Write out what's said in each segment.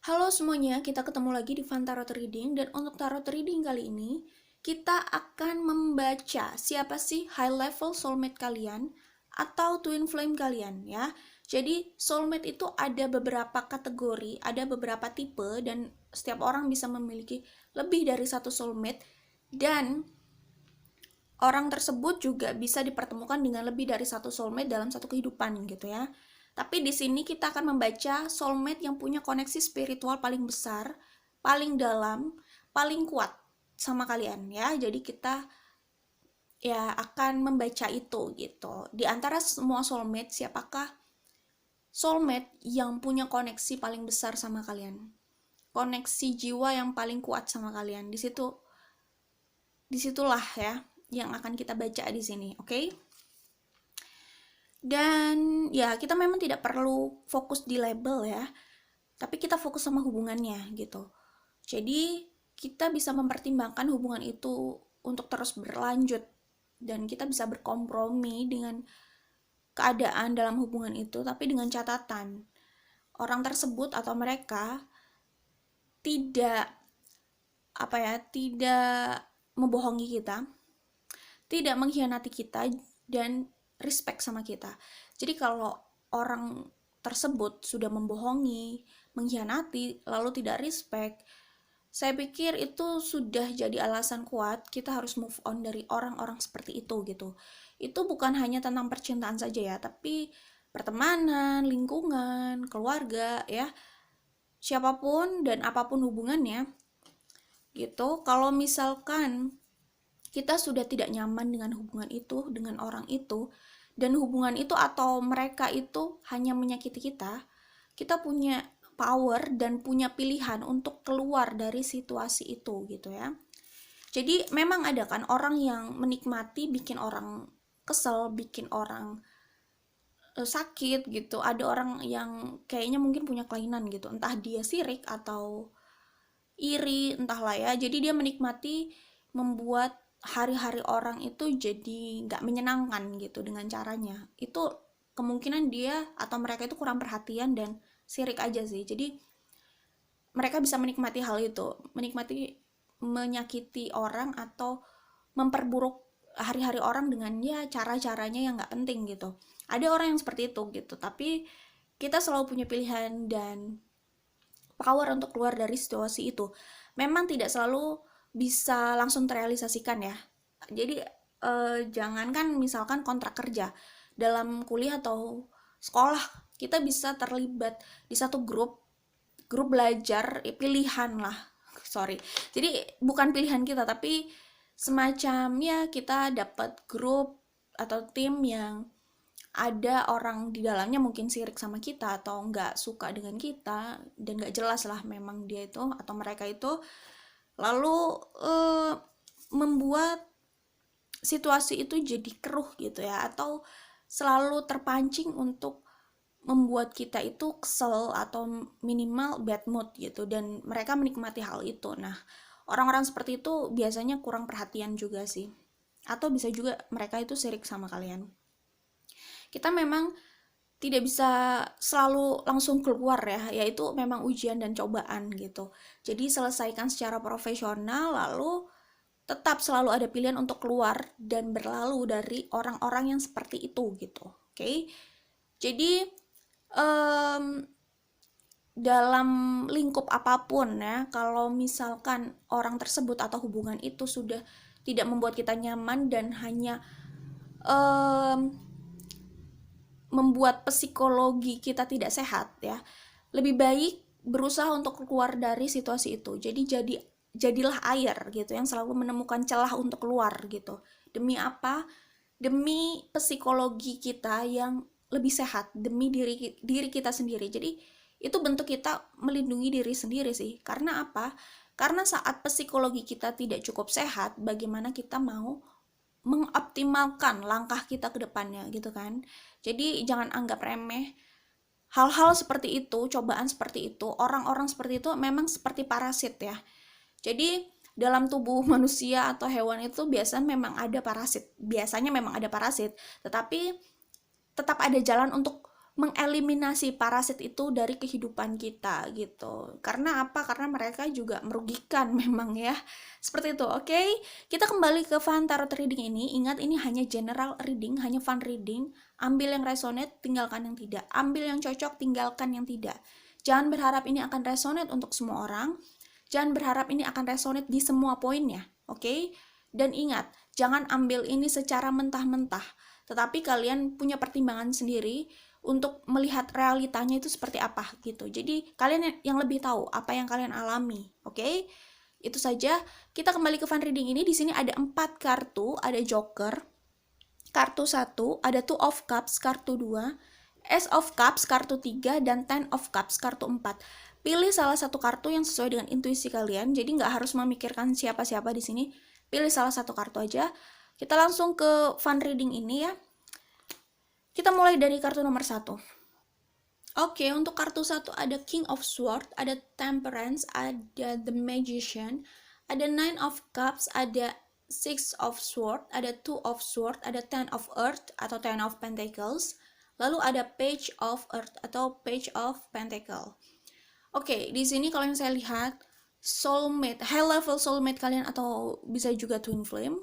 Halo semuanya, kita ketemu lagi di Fan Tarot Reading dan untuk Tarot Reading kali ini kita akan membaca siapa sih high level soulmate kalian atau twin flame kalian ya. Jadi soulmate itu ada beberapa kategori, ada beberapa tipe dan setiap orang bisa memiliki lebih dari satu soulmate dan orang tersebut juga bisa dipertemukan dengan lebih dari satu soulmate dalam satu kehidupan gitu ya. Tapi di sini kita akan membaca soulmate yang punya koneksi spiritual paling besar, paling dalam, paling kuat sama kalian ya. Jadi kita ya akan membaca itu gitu. Di antara semua soulmate, siapakah soulmate yang punya koneksi paling besar sama kalian? Koneksi jiwa yang paling kuat sama kalian. Disitulah ya yang akan kita baca di sini, oke? Okay? Dan ya kita memang tidak perlu fokus di label ya, tapi kita fokus sama hubungannya gitu. Jadi kita bisa mempertimbangkan hubungan itu untuk terus berlanjut dan kita bisa berkompromi dengan keadaan dalam hubungan itu, tapi dengan catatan orang tersebut atau mereka tidak tidak membohongi kita, tidak mengkhianati kita, dan respect sama kita. Jadi kalau orang tersebut sudah membohongi, mengkhianati, lalu tidak respect, saya pikir itu sudah jadi alasan kuat kita harus move on dari orang-orang seperti itu gitu. Itu bukan hanya tentang percintaan saja ya, tapi pertemanan, lingkungan, keluarga ya, siapapun dan apapun hubungannya gitu. Kalau misalkan kita sudah tidak nyaman dengan hubungan itu, dengan orang itu, dan hubungan itu atau mereka itu hanya menyakiti kita, kita punya power dan punya pilihan untuk keluar dari situasi itu gitu ya. Jadi memang ada kan orang yang menikmati bikin orang kesel, bikin orang sakit gitu. Ada orang yang kayaknya mungkin punya kelainan gitu, entah dia sirik atau iri, entahlah ya. Jadi dia menikmati membuat hari-hari orang itu jadi nggak menyenangkan gitu dengan caranya. Itu kemungkinan dia atau mereka itu kurang perhatian dan sirik aja sih. Jadi mereka bisa menikmati hal itu, menikmati menyakiti orang atau memperburuk hari-hari orang dengan ya cara-caranya yang nggak penting gitu. Ada orang yang seperti itu gitu, tapi kita selalu punya pilihan dan power untuk keluar dari situasi itu. Memang tidak selalu bisa langsung terrealisasikan ya. Jadi jangankan misalkan kontrak kerja dalam kuliah atau sekolah, kita bisa terlibat di satu grup belajar pilihan lah, sorry, jadi bukan pilihan kita tapi semacam ya kita dapat grup atau tim yang ada orang di dalamnya mungkin sirik sama kita atau nggak suka dengan kita dan nggak jelas lah memang dia itu atau mereka itu, lalu membuat situasi itu jadi keruh gitu ya, atau selalu terpancing untuk membuat kita itu kesel atau minimal bad mood gitu dan mereka menikmati hal itu. Nah, orang-orang seperti itu biasanya kurang perhatian juga sih. Atau bisa juga mereka itu sirik sama kalian. Kita memang tidak bisa selalu langsung keluar ya, yaitu memang ujian dan cobaan gitu. Jadi selesaikan secara profesional lalu tetap selalu ada pilihan untuk keluar dan berlalu dari orang-orang yang seperti itu gitu. Oke. Jadi dalam lingkup apapun ya, kalau misalkan orang tersebut atau hubungan itu sudah tidak membuat kita nyaman dan hanya membuat psikologi kita tidak sehat ya, lebih baik berusaha untuk keluar dari situasi itu. Jadilah air gitu yang selalu menemukan celah untuk keluar gitu. Demi apa? Demi psikologi kita yang lebih sehat, demi diri kita sendiri. Jadi itu bentuk kita melindungi diri sendiri sih. Karena apa? Karena saat psikologi kita tidak cukup sehat, bagaimana kita mau mengoptimalkan langkah kita ke depannya gitu kan. Jadi jangan anggap remeh hal-hal seperti itu, cobaan seperti itu, orang-orang seperti itu memang seperti parasit ya. Jadi dalam tubuh manusia atau hewan itu biasanya memang ada parasit, tetapi tetap ada jalan untuk mengeliminasi parasit itu dari kehidupan kita gitu. Karena apa? Karena mereka juga merugikan memang ya. Seperti itu, oke? Kita kembali ke fun tarot reading ini. Ingat, ini hanya general reading, hanya fun reading. Ambil yang resonate, tinggalkan yang tidak. Ambil yang cocok, tinggalkan yang tidak. Jangan berharap ini akan resonate untuk semua orang. Jangan berharap ini akan resonate di semua poinnya, oke? Dan ingat, jangan ambil ini secara mentah-mentah. Tetapi kalian punya pertimbangan sendiri untuk melihat realitanya itu seperti apa gitu. Jadi kalian yang lebih tahu apa yang kalian alami, oke? Itu saja. Kita kembali ke fun reading ini. Di sini ada 4 kartu, ada Joker, kartu 1, ada Two of Cups, kartu 2, Ace of Cups, kartu 3, dan Ten of Cups, kartu 4. Pilih salah satu kartu yang sesuai dengan intuisi kalian. Jadi nggak harus memikirkan siapa-siapa di sini. Pilih salah satu kartu aja. Kita langsung ke fun reading ini ya. Kita mulai dari kartu nomor 1. Oke, untuk kartu 1 ada King of Swords, ada Temperance, ada The Magician, ada Nine of Cups, ada Six of Swords, ada Two of Swords, ada Ten of Earth atau Ten of Pentacles, lalu ada Page of Earth atau Page of Pentacle. Oke, di sini kalau yang saya lihat soulmate, high level soulmate kalian atau bisa juga twin flame.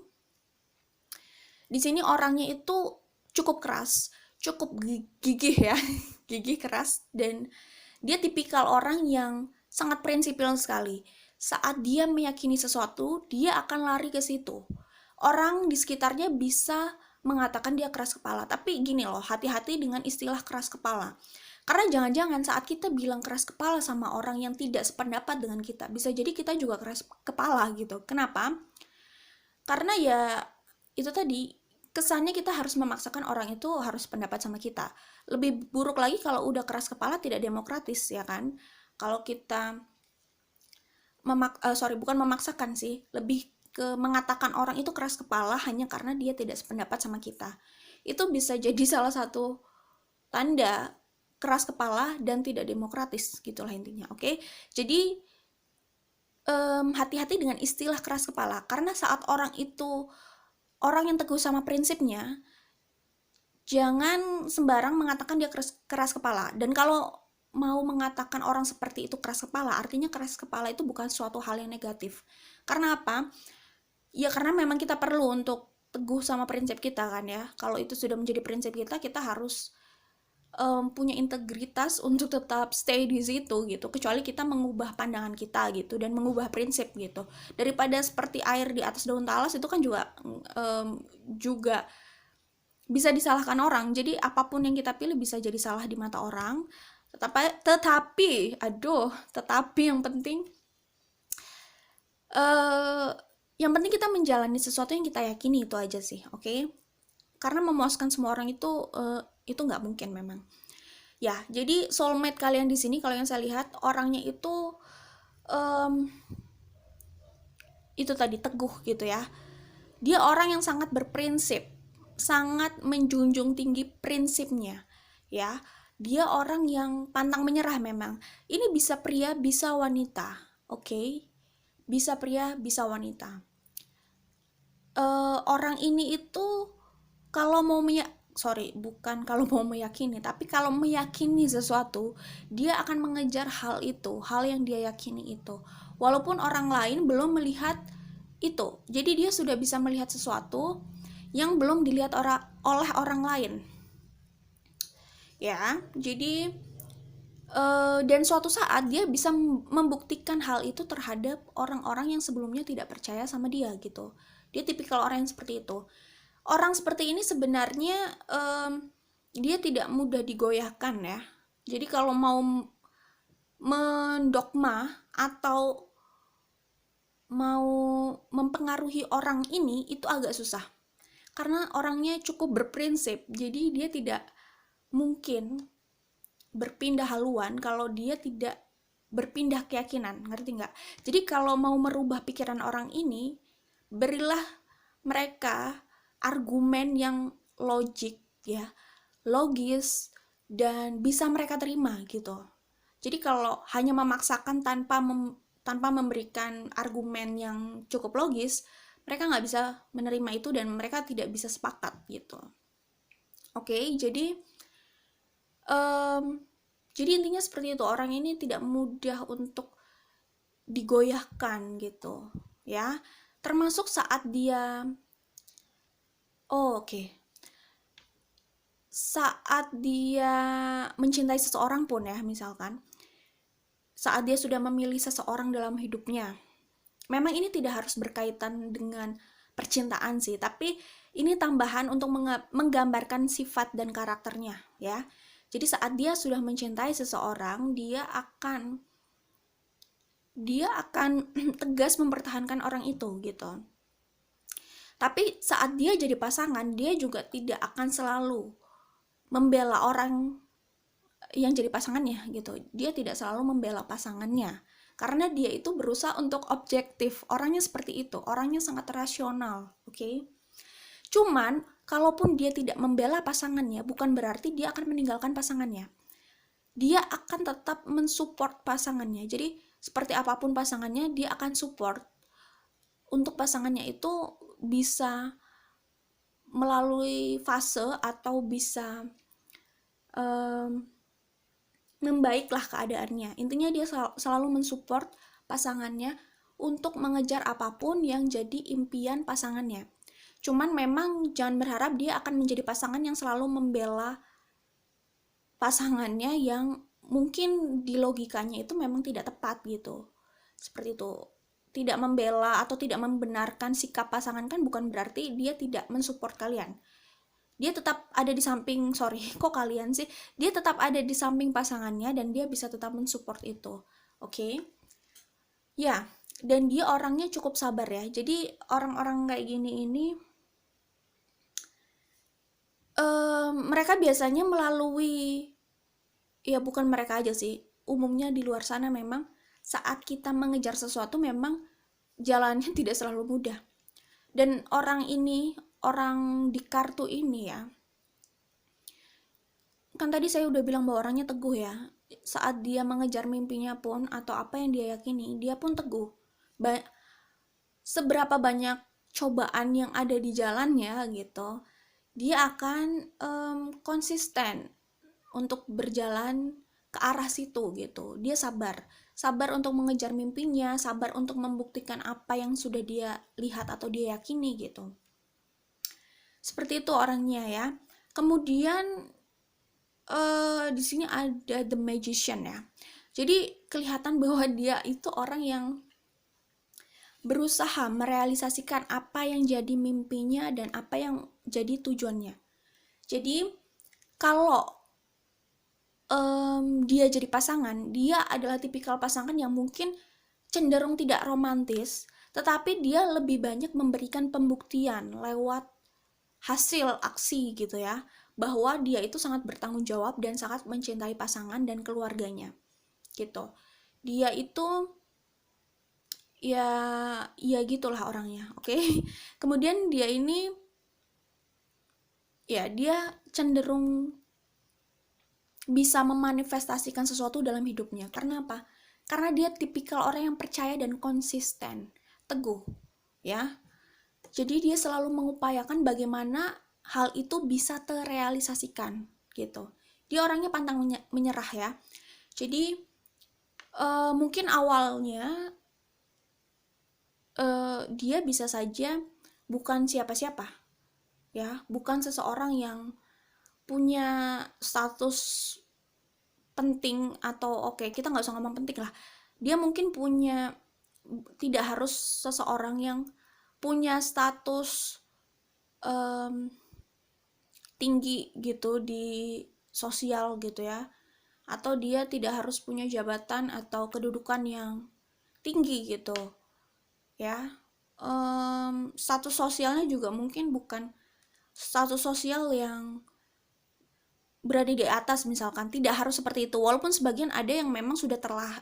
Di sini orangnya itu cukup keras, cukup gigih ya, gigih, keras, dan dia tipikal orang yang sangat prinsipil sekali. Saat dia meyakini sesuatu, dia akan lari ke situ. Orang di sekitarnya bisa mengatakan dia keras kepala, tapi gini loh, hati-hati dengan istilah keras kepala. Karena jangan-jangan saat kita bilang keras kepala sama orang yang tidak sependapat dengan kita, bisa jadi kita juga keras kepala gitu. Kenapa? Karena ya itu tadi, kesannya kita harus memaksakan orang itu harus pendapat sama kita. Lebih buruk lagi kalau udah keras kepala, tidak demokratis ya kan. Kalau kita bukan memaksakan sih, lebih ke mengatakan orang itu keras kepala hanya karena dia tidak sependapat sama kita. Itu bisa jadi salah satu tanda keras kepala dan tidak demokratis, gitulah intinya, oke? Jadi hati-hati dengan istilah keras kepala, karena saat orang itu orang yang teguh sama prinsipnya, jangan sembarang mengatakan dia keras kepala. Dan kalau mau mengatakan orang seperti itu keras kepala, artinya keras kepala itu bukan suatu hal yang negatif. Karena apa? Ya karena memang kita perlu untuk teguh sama prinsip kita kan ya. Kalau itu sudah menjadi prinsip kita, kita harus punya integritas untuk tetap stay di situ gitu, kecuali kita mengubah pandangan kita gitu dan mengubah prinsip gitu. Daripada seperti air di atas daun talas, itu kan juga bisa disalahkan orang. Jadi apapun yang kita pilih bisa jadi salah di mata orang. Tetapi yang penting kita menjalani sesuatu yang kita yakini, itu aja sih, oke? Karena memuaskan semua orang itu nggak mungkin memang. Ya, jadi soulmate kalian di sini kalau yang saya lihat orangnya itu tadi teguh gitu ya. Dia orang yang sangat berprinsip, sangat menjunjung tinggi prinsipnya, ya. Dia orang yang pantang menyerah memang. Ini bisa pria, bisa wanita, oke? Bisa pria, bisa wanita. Orang ini itu kalau mau meyakini, tapi kalau meyakini sesuatu, dia akan mengejar hal itu, hal yang dia yakini itu. Walaupun orang lain belum melihat itu. Jadi dia sudah bisa melihat sesuatu yang belum dilihat oleh orang lain. Ya, jadi dan suatu saat dia bisa membuktikan hal itu terhadap orang-orang yang sebelumnya tidak percaya sama dia gitu. Dia tipikal orang yang seperti itu. Orang seperti ini sebenarnya dia tidak mudah digoyahkan ya. Jadi kalau mau mendogma atau mau mempengaruhi orang ini itu agak susah. Karena orangnya cukup berprinsip, jadi dia tidak mungkin berpindah haluan kalau dia tidak berpindah keyakinan, ngerti nggak? Jadi kalau mau merubah pikiran orang ini, berilah mereka argumen yang logis dan bisa mereka terima gitu. Jadi kalau hanya memaksakan tanpa memberikan argumen yang cukup logis, mereka nggak bisa menerima itu dan mereka tidak bisa sepakat gitu. Oke, jadi Jadi intinya seperti itu, orang ini tidak mudah untuk digoyahkan gitu ya, termasuk saat dia saat dia mencintai seseorang pun ya, misalkan saat dia sudah memilih seseorang dalam hidupnya. Memang ini tidak harus berkaitan dengan percintaan sih, tapi ini tambahan untuk menggambarkan sifat dan karakternya ya. Jadi saat dia sudah mencintai seseorang, dia akan tegas mempertahankan orang itu gitu. Tapi saat dia jadi pasangan, dia juga tidak akan selalu membela orang yang jadi pasangannya gitu. Dia tidak selalu membela pasangannya karena dia itu berusaha untuk objektif. Orangnya seperti itu, orangnya sangat rasional, oke? Cuman kalaupun dia tidak membela pasangannya, bukan berarti dia akan meninggalkan pasangannya. Dia akan tetap mensupport pasangannya. Jadi seperti apapun pasangannya, dia akan support untuk pasangannya itu bisa melalui fase atau bisa membaiklah keadaannya. Intinya dia selalu mensupport pasangannya untuk mengejar apapun yang jadi impian pasangannya. Cuman memang jangan berharap dia akan menjadi pasangan yang selalu membela pasangannya yang mungkin di logikanya itu memang tidak tepat gitu. Seperti itu. Tidak membela atau tidak membenarkan sikap pasangan kan bukan berarti dia tidak mensupport kalian. Dia tetap ada di samping, kok kalian sih? Dia tetap ada di samping pasangannya dan dia bisa tetap mensupport itu. Oke? Ya, dan dia orangnya cukup sabar ya. Jadi orang-orang kayak gini ini mereka biasanya melalui, ya bukan mereka aja sih, umumnya di luar sana memang saat kita mengejar sesuatu memang jalannya tidak selalu mudah. Dan orang di kartu ini ya, kan tadi saya udah bilang bahwa orangnya teguh ya. Saat dia mengejar mimpinya pun atau apa yang dia yakini, dia pun teguh. Seberapa banyak cobaan yang ada di jalannya gitu, dia akan konsisten untuk berjalan ke arah situ gitu. Dia sabar untuk mengejar mimpinya, sabar untuk membuktikan apa yang sudah dia lihat atau dia yakini gitu. Seperti itu orangnya ya. Kemudian di sini ada The Magician ya. Jadi kelihatan bahwa dia itu orang yang berusaha merealisasikan apa yang jadi mimpinya dan apa yang jadi tujuannya. Jadi kalau dia jadi pasangan, dia adalah tipikal pasangan yang mungkin cenderung tidak romantis, tetapi dia lebih banyak memberikan pembuktian lewat hasil aksi gitu ya, bahwa dia itu sangat bertanggung jawab dan sangat mencintai pasangan dan keluarganya gitu. Dia itu ya gitulah orangnya, oke? Kemudian dia ini ya dia cenderung bisa memanifestasikan sesuatu dalam hidupnya. Karena apa? Karena dia tipikal orang yang percaya dan konsisten, teguh, ya. Jadi dia selalu mengupayakan bagaimana hal itu bisa terrealisasikan, gitu. Dia orangnya pantang menyerah ya. Jadi mungkin awalnya dia bisa saja bukan siapa-siapa, ya, bukan seseorang yang punya status penting atau kita nggak usah ngomong penting lah. Dia mungkin tidak harus seseorang yang punya status tinggi gitu di sosial gitu ya, atau dia tidak harus punya jabatan atau kedudukan yang tinggi gitu ya. Status sosialnya juga mungkin bukan status sosial yang berada di atas misalkan, tidak harus seperti itu, walaupun sebagian ada yang memang sudah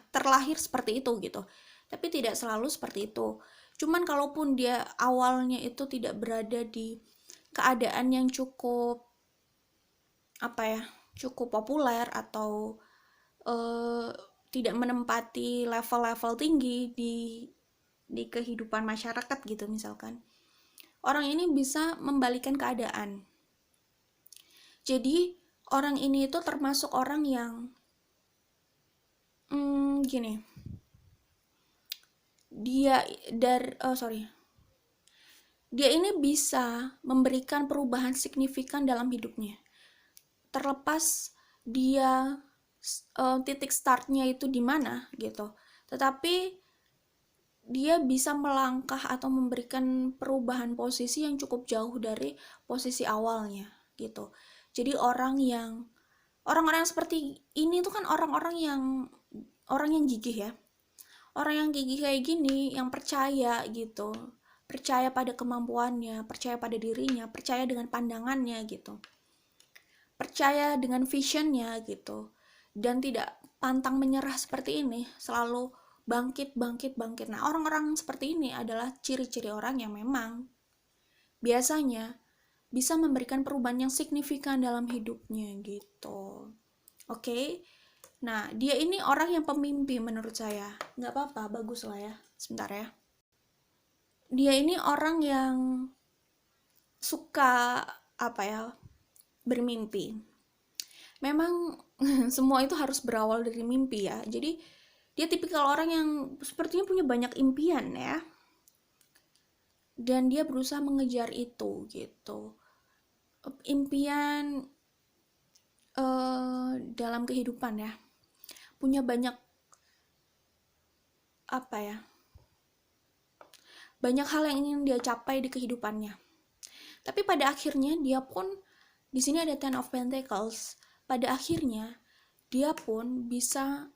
terlahir seperti itu gitu, tapi tidak selalu seperti itu. Cuman kalaupun dia awalnya itu tidak berada di keadaan yang cukup cukup populer atau tidak menempati level-level tinggi di kehidupan masyarakat gitu misalkan, orang ini bisa membalikan keadaan. Jadi orang ini itu termasuk orang yang gini, dia ini bisa memberikan perubahan signifikan dalam hidupnya, terlepas dia titik startnya itu di mana gitu, tetapi dia bisa melangkah atau memberikan perubahan posisi yang cukup jauh dari posisi awalnya gitu. Jadi orang-orang seperti ini tuh kan orang yang gigih ya. Orang yang gigih kayak gini, yang percaya gitu. Percaya pada kemampuannya, percaya pada dirinya, percaya dengan pandangannya gitu. Percaya dengan visionnya gitu. Dan tidak pantang menyerah seperti ini, selalu bangkit. Nah, orang-orang seperti ini adalah ciri-ciri orang yang memang biasanya bisa memberikan perubahan yang signifikan dalam hidupnya gitu. Oke? Nah, dia ini orang yang pemimpi menurut saya. Nggak apa-apa, bagus lah ya. Sebentar ya. Dia ini orang yang suka, bermimpi. Memang semua itu harus berawal dari mimpi ya. Jadi, dia tipikal orang yang sepertinya punya banyak impian ya. Dan dia berusaha mengejar itu gitu. Impian dalam kehidupan ya. Punya banyak banyak hal yang ingin dia capai di kehidupannya. Tapi pada akhirnya dia pun, di sini ada Ten of Pentacles, pada akhirnya dia pun bisa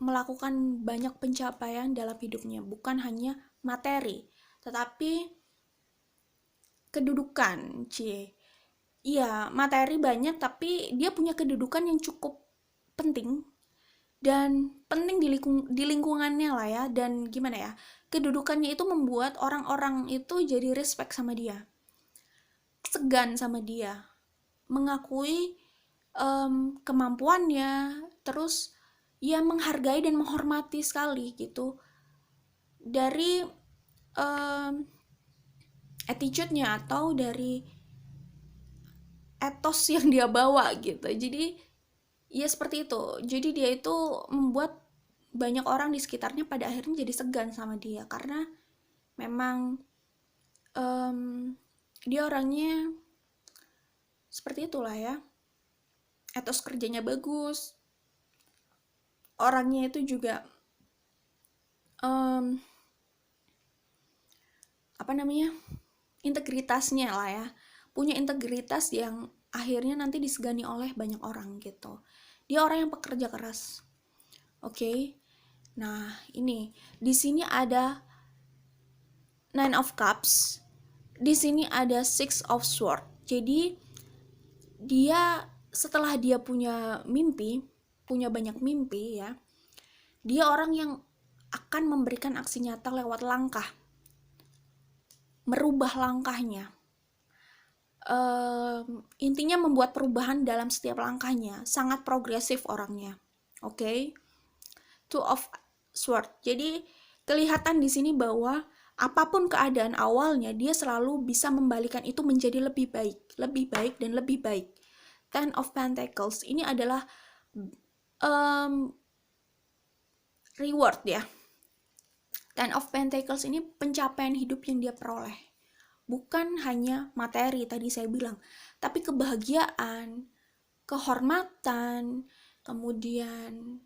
melakukan banyak pencapaian dalam hidupnya, bukan hanya materi, tetapi kedudukan. Iya, materi banyak, tapi dia punya kedudukan yang cukup penting, dan penting di lingkungannya lah ya. Dan gimana ya, kedudukannya itu membuat orang-orang itu jadi respect sama dia, segan sama dia, mengakui kemampuannya, terus ya menghargai dan menghormati sekali gitu dari attitude-nya atau dari etos yang dia bawa gitu. Jadi ya seperti itu. Jadi dia itu membuat banyak orang di sekitarnya pada akhirnya jadi segan sama dia, karena memang dia orangnya seperti itulah ya. Etos kerjanya bagus, orangnya itu juga integritasnya lah ya, punya integritas yang akhirnya nanti disegani oleh banyak orang gitu. Dia orang yang pekerja keras. Oke. Nah, ini di sini ada Nine of Cups. Di sini ada Six of Swords. Jadi dia setelah dia punya banyak mimpi ya, dia orang yang akan memberikan aksi nyata lewat langkah, merubah langkahnya. Intinya membuat perubahan dalam setiap langkahnya, sangat progresif orangnya. Oke. Two of Swords. Jadi kelihatan di sini bahwa apapun keadaan awalnya, dia selalu bisa membalikan itu menjadi lebih baik dan lebih baik. Ten of Pentacles ini adalah reward ya. Ten of Pentacles ini pencapaian hidup yang dia peroleh. Bukan hanya materi tadi saya bilang, tapi kebahagiaan, kehormatan, kemudian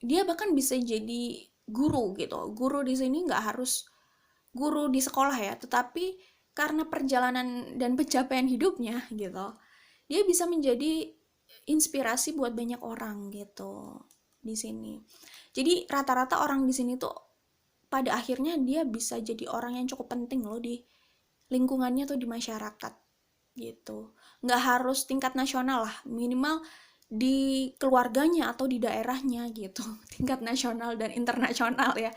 dia bahkan bisa jadi guru gitu. Guru di sini nggak harus guru di sekolah ya, tetapi karena perjalanan dan pencapaian hidupnya gitu, dia bisa menjadi inspirasi buat banyak orang gitu di sini. Jadi rata-rata orang di sini tuh pada akhirnya dia bisa jadi orang yang cukup penting loh di lingkungannya tuh, di masyarakat gitu. Nggak harus tingkat nasional lah, minimal di keluarganya atau di daerahnya gitu. Tingkat nasional dan internasional ya,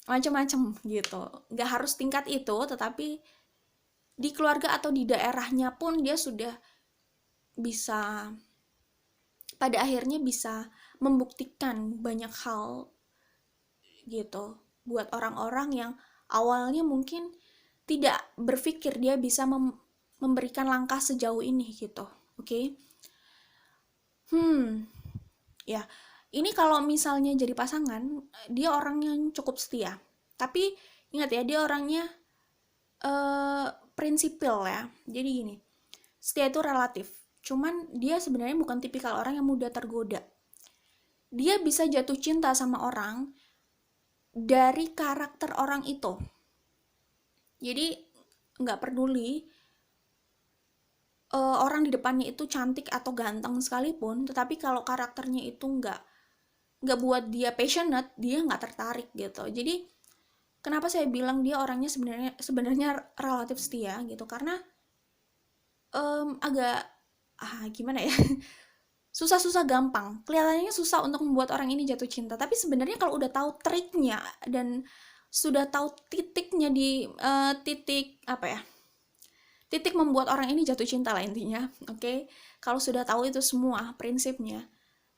macam-macam gitu. Nggak harus tingkat itu, tetapi di keluarga atau di daerahnya pun dia sudah bisa, pada akhirnya bisa membuktikan banyak hal gitu buat orang-orang yang awalnya mungkin tidak berpikir dia bisa memberikan langkah sejauh ini gitu. Oke. Ya. Ini kalau misalnya jadi pasangan, dia orang yang cukup setia. Tapi ingat ya, dia orangnya prinsipil ya. Jadi gini, setia itu relatif. Cuman dia sebenarnya bukan tipikal orang yang mudah tergoda. Dia bisa jatuh cinta sama orang dari karakter orang itu. Jadi nggak peduli orang di depannya itu cantik atau ganteng sekalipun, tetapi kalau karakternya itu nggak buat dia passionate, dia nggak tertarik gitu. Jadi kenapa saya bilang dia orangnya sebenarnya relatif setia gitu, karena agak gimana ya, susah-susah gampang, kelihatannya susah untuk membuat orang ini jatuh cinta, tapi sebenarnya kalau udah tahu triknya dan sudah tahu titiknya di titik apa ya, titik membuat orang ini jatuh cinta lah intinya. Oke. Kalau sudah tahu itu semua prinsipnya,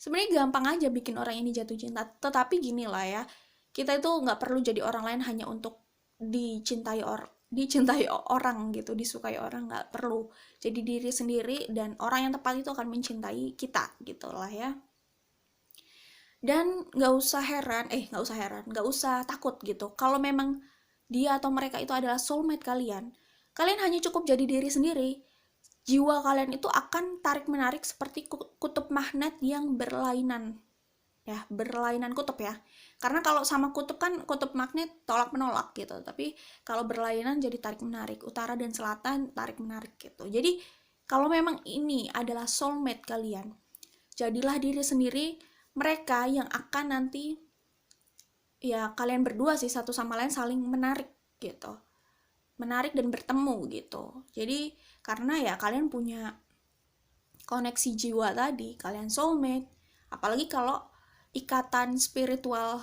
sebenarnya gampang aja bikin orang ini jatuh cinta. Tetapi gini lah ya, kita itu nggak perlu jadi orang lain hanya untuk dicintai orang gitu, disukai orang. Nggak perlu, jadi diri sendiri dan orang yang tepat itu akan mencintai kita gitu lah ya. Dan nggak usah takut gitu kalau memang dia atau mereka itu adalah soulmate kalian. Kalian hanya cukup jadi diri sendiri. Jiwa kalian itu akan tarik menarik seperti kutub magnet yang berlainan. Ya, berlainan kutub ya. Karena kalau sama kutub kan kutub magnet tolak menolak gitu. Tapi kalau berlainan jadi tarik menarik. Utara dan selatan tarik menarik gitu. Jadi kalau memang ini adalah soulmate kalian, jadilah diri sendiri. Mereka yang akan nanti ya kalian berdua sih satu sama lain saling menarik gitu. Menarik dan bertemu gitu. Jadi karena ya kalian punya koneksi jiwa tadi, kalian soulmate. Apalagi kalau ikatan spiritual,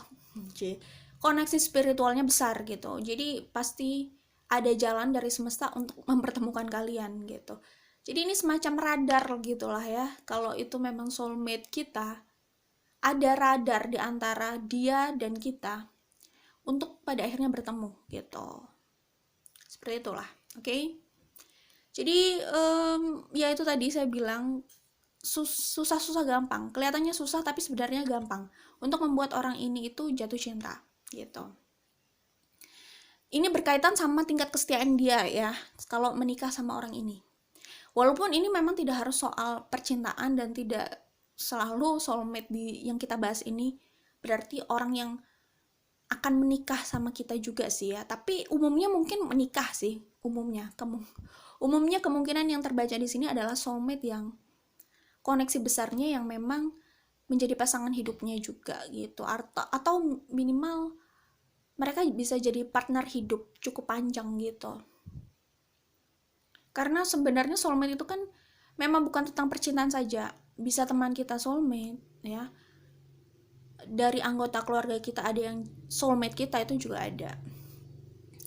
koneksi spiritualnya besar gitu. Jadi pasti ada jalan dari semesta untuk mempertemukan kalian gitu. Jadi ini semacam radar gitulah ya. Kalau itu memang soulmate kita, ada radar di antara dia dan kita untuk pada akhirnya bertemu gitu. Seperti itulah, oke? Jadi ya itu tadi saya bilang susah-susah gampang. Kelihatannya susah tapi sebenarnya gampang untuk membuat orang ini itu jatuh cinta gitu. Ini berkaitan sama tingkat kesetiaan dia ya kalau menikah sama orang ini. Walaupun ini memang tidak harus soal percintaan dan tidak selalu soulmate yang kita bahas ini berarti orang yang akan menikah sama kita juga sih ya. Tapi umumnya mungkin menikah sih, umumnya kemungkinan yang terbaca di sini adalah soulmate yang koneksi besarnya yang memang menjadi pasangan hidupnya juga gitu, atau minimal mereka bisa jadi partner hidup cukup panjang gitu. Karena sebenarnya soulmate itu kan memang bukan tentang percintaan saja, bisa teman kita soulmate ya, dari anggota keluarga kita ada yang soulmate kita, itu juga ada,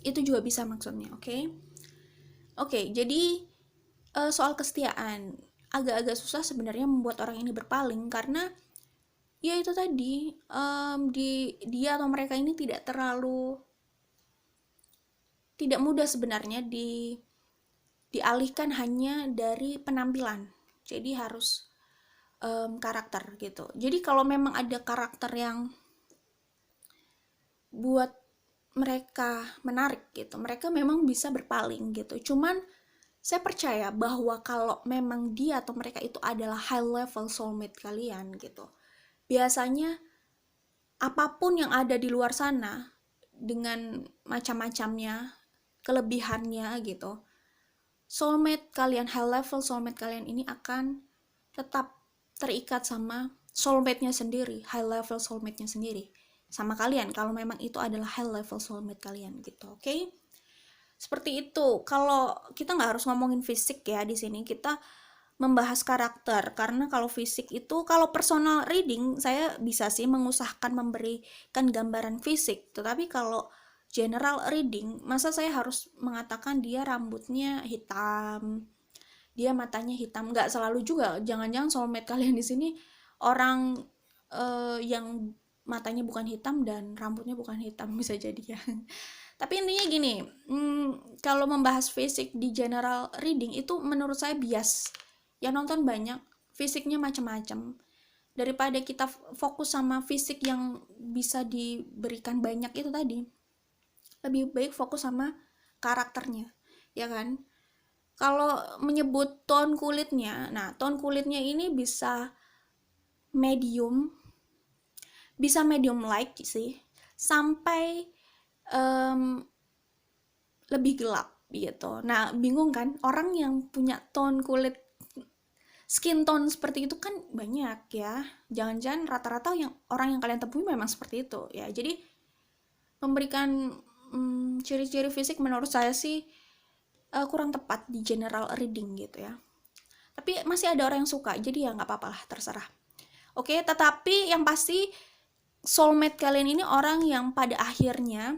itu juga bisa maksudnya. Oke, jadi soal kesetiaan agak-agak susah sebenarnya membuat orang ini berpaling karena ya itu tadi dia atau mereka ini tidak mudah sebenarnya dialihkan hanya dari penampilan. Jadi harus karakter gitu. Jadi kalau memang ada karakter yang buat mereka menarik gitu, mereka memang bisa berpaling gitu. Cuman saya percaya bahwa kalau memang dia atau mereka itu adalah high level soulmate kalian gitu, biasanya apapun yang ada di luar sana dengan macam-macamnya, kelebihannya gitu, soulmate kalian, high level soulmate kalian ini akan tetap terikat sama soulmate-nya sendiri, high level soulmate-nya sendiri sama kalian kalau memang itu adalah high level soulmate kalian gitu. Oke? Seperti itu. Kalau kita nggak harus ngomongin fisik ya di sini, kita membahas karakter. Karena kalau fisik itu, kalau personal reading saya bisa sih mengusahakan memberikan gambaran fisik. Tetapi kalau general reading, masa saya harus mengatakan dia rambutnya hitam, dia matanya hitam? Nggak selalu juga. Jangan-jangan soulmate kalian di sini orang yang matanya bukan hitam dan rambutnya bukan hitam, bisa jadi ya. Tapi intinya gini, kalau membahas fisik di general reading itu menurut saya bias. Yang nonton banyak, fisiknya macam-macam. Daripada kita fokus sama fisik yang bisa diberikan banyak itu tadi, lebih baik fokus sama karakternya, ya kan? Kalau menyebut tone kulitnya, nah tone kulitnya ini bisa medium, bisa medium light sih, sampai lebih gelap gitu. Nah, bingung kan? Orang yang punya tone kulit, skin tone seperti itu kan banyak ya. Jangan-jangan rata-rata yang orang yang kalian temui memang seperti itu ya. Jadi memberikan ciri-ciri fisik menurut saya sih kurang tepat di general reading gitu ya. Tapi masih ada orang yang suka, jadi ya nggak apa-apa lah, terserah. Oke, tetapi yang pasti soulmate kalian ini orang yang pada akhirnya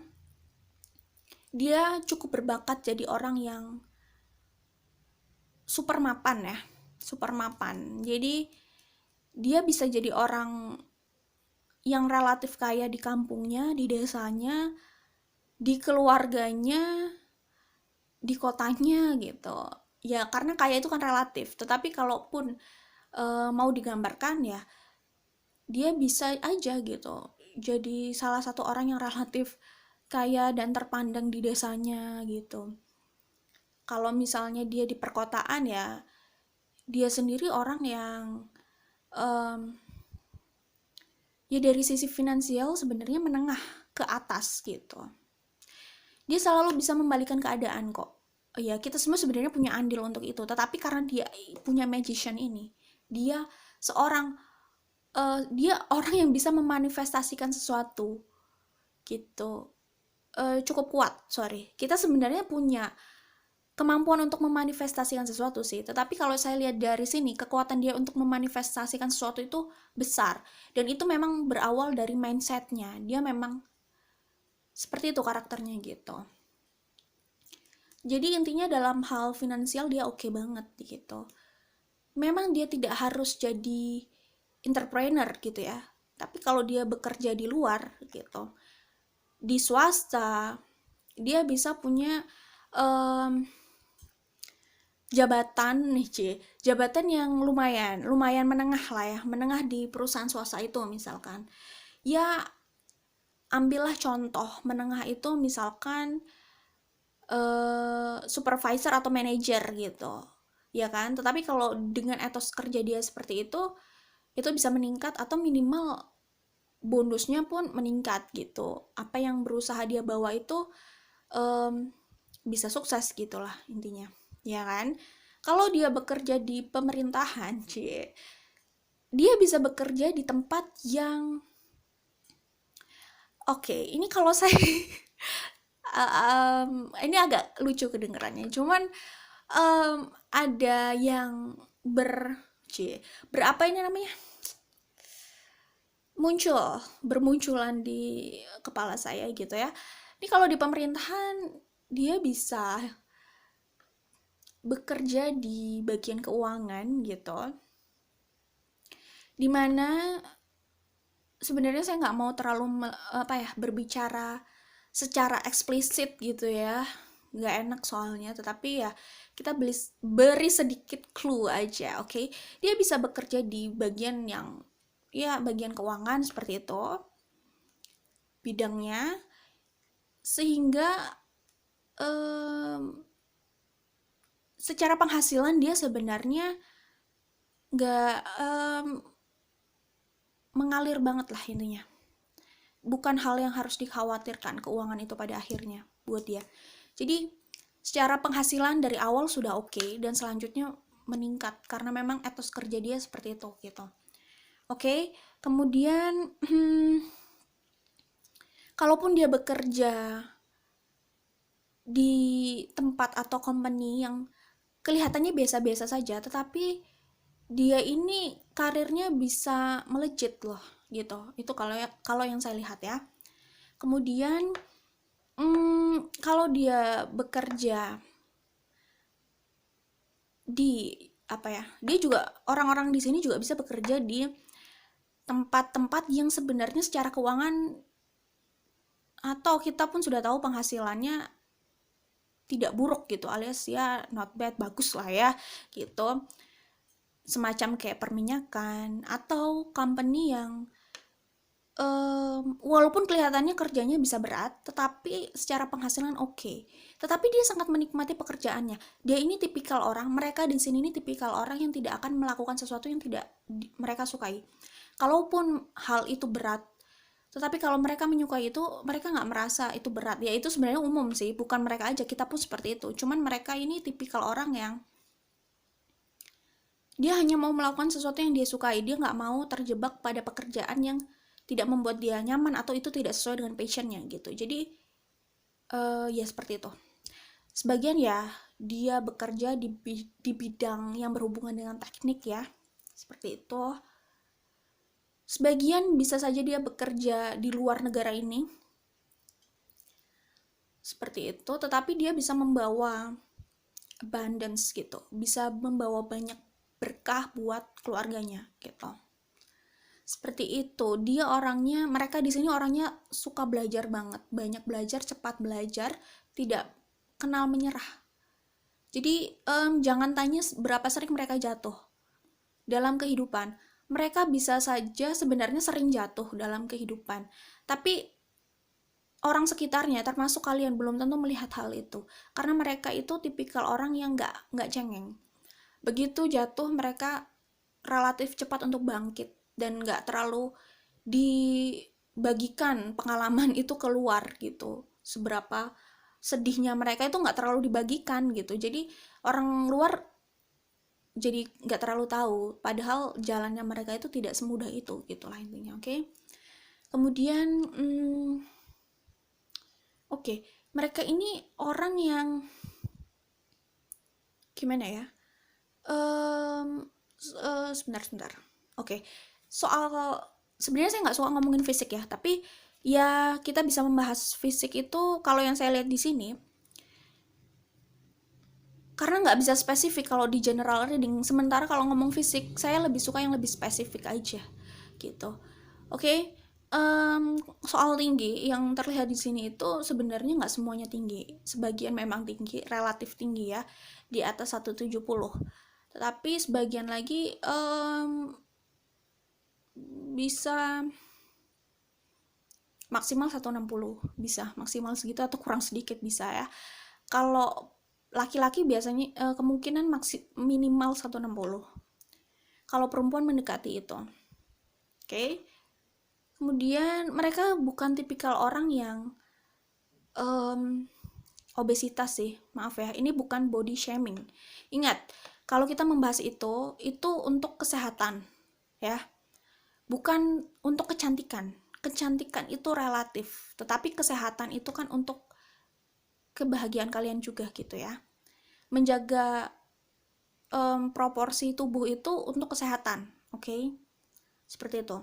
dia cukup berbakat jadi orang yang super mapan ya, super mapan. Jadi dia bisa jadi orang yang relatif kaya di kampungnya, di desanya, di keluarganya, di kotanya gitu. Ya karena kaya itu kan relatif, tetapi kalaupun mau digambarkan ya dia bisa aja gitu jadi salah satu orang yang relatif kaya dan terpandang di desanya gitu. Kalau misalnya dia di perkotaan ya dia sendiri orang yang ya dari sisi finansial sebenarnya menengah ke atas gitu. Dia selalu bisa membalikan keadaan kok. Ya kita semua sebenarnya punya andil untuk itu, tetapi karena dia punya magician ini, dia seorang dia orang yang bisa memanifestasikan sesuatu gitu. Cukup kuat, sorry. Kita sebenarnya punya kemampuan untuk memanifestasikan sesuatu sih, tetapi kalau saya lihat dari sini kekuatan dia untuk memanifestasikan sesuatu itu besar, dan itu memang berawal dari mindsetnya. Dia memang seperti itu karakternya gitu. Jadi intinya dalam hal finansial dia oke banget gitu. Memang dia tidak harus jadi entrepreneur gitu ya, tapi kalau dia bekerja di luar gitu, di swasta, dia bisa punya jabatan nih jabatan yang lumayan menengah lah ya, menengah di perusahaan swasta itu misalkan. Ya ambillah contoh menengah itu misalkan supervisor atau manajer gitu, ya kan? Tetapi kalau dengan etos kerja dia seperti itu bisa meningkat atau minimal bonusnya pun meningkat gitu. Apa yang berusaha dia bawa itu bisa sukses gitulah intinya, ya kan? Kalau dia bekerja di pemerintahan, dia bisa bekerja di tempat yang oke, ini kalau saya ini agak lucu kedengerannya, cuman ada yang berapa ini namanya, bermunculan di kepala saya gitu ya. Ini kalau di pemerintahan dia bisa bekerja di bagian keuangan gitu, dimana sebenarnya saya nggak mau terlalu berbicara secara eksplisit gitu ya, nggak enak soalnya, tetapi ya kita beri sedikit clue aja, oke? Dia bisa bekerja di bagian yang ya bagian keuangan seperti itu bidangnya, sehingga secara penghasilan dia sebenarnya nggak mengalir banget lah intinya. Bukan hal yang harus dikhawatirkan keuangan itu pada akhirnya buat dia. Jadi secara penghasilan dari awal sudah oke, dan selanjutnya meningkat karena memang etos kerja dia seperti itu gitu. Oke, kemudian kalaupun dia bekerja di tempat atau company yang kelihatannya biasa-biasa saja, tetapi dia ini karirnya bisa melejit loh gitu. Itu kalau yang saya lihat ya. Kemudian kalau dia bekerja di dia juga, orang-orang di sini juga bisa bekerja di tempat-tempat yang sebenarnya secara keuangan atau kita pun sudah tahu penghasilannya tidak buruk gitu, alias ya not bad, bagus lah ya gitu, semacam kayak perminyakan atau company yang walaupun kelihatannya kerjanya bisa berat, tetapi secara penghasilan oke. Tetapi dia sangat menikmati pekerjaannya. Dia ini tipikal orang, mereka di sini ini tipikal orang yang tidak akan melakukan sesuatu yang tidak mereka sukai. Kalaupun hal itu berat, tetapi kalau mereka menyukai itu, mereka nggak merasa itu berat. Ya itu sebenarnya umum sih, bukan mereka aja, kita pun seperti itu. Cuman mereka ini tipikal orang yang dia hanya mau melakukan sesuatu yang dia sukai. Dia nggak mau terjebak pada pekerjaan yang tidak membuat dia nyaman atau itu tidak sesuai dengan passionnya gitu. Jadi ya seperti itu. Sebagian ya dia bekerja di bidang yang berhubungan dengan teknik ya, seperti itu. Sebagian bisa saja dia bekerja di luar negara ini, seperti itu. Tetapi dia bisa membawa abundance gitu, bisa membawa banyak berkah buat keluarganya gitu. Seperti itu. Dia orangnya, mereka di sini orangnya suka belajar banget, banyak belajar, cepat belajar, tidak kenal menyerah. Jadi jangan tanya berapa sering mereka jatuh dalam kehidupan. Mereka bisa saja sebenarnya sering jatuh dalam kehidupan, tapi orang sekitarnya, termasuk kalian, belum tentu melihat hal itu, karena mereka itu tipikal orang yang nggak cengeng. Begitu jatuh, mereka relatif cepat untuk bangkit dan nggak terlalu dibagikan pengalaman itu keluar gitu. Seberapa sedihnya mereka itu nggak terlalu dibagikan gitu. Jadi orang luar jadi nggak terlalu tahu. Padahal jalannya mereka itu tidak semudah itu gitu lah intinya. Oke. Kemudian oke, mereka ini orang yang gimana ya? Sebentar. Oke, soal sebenarnya saya nggak suka ngomongin fisik ya, tapi ya kita bisa membahas fisik itu kalau yang saya lihat di sini, karena nggak bisa spesifik kalau di general reading. Sementara kalau ngomong fisik, saya lebih suka yang lebih spesifik aja, gitu. Oke, soal tinggi yang terlihat di sini itu sebenarnya nggak semuanya tinggi. Sebagian memang tinggi, relatif tinggi ya, di atas 170. Tetapi sebagian lagi bisa maksimal 160, bisa maksimal segitu atau kurang sedikit bisa ya. Kalau laki-laki biasanya kemungkinan minimal 160. Kalau perempuan mendekati itu. Oke. Kemudian mereka bukan tipikal orang yang obesitas sih, maaf ya. Ini bukan body shaming. Ingat, kalau kita membahas itu untuk kesehatan, ya. Bukan untuk kecantikan. Kecantikan itu relatif, tetapi kesehatan itu kan untuk kebahagiaan kalian juga gitu ya. Menjaga proporsi tubuh itu untuk kesehatan, oke? Seperti itu.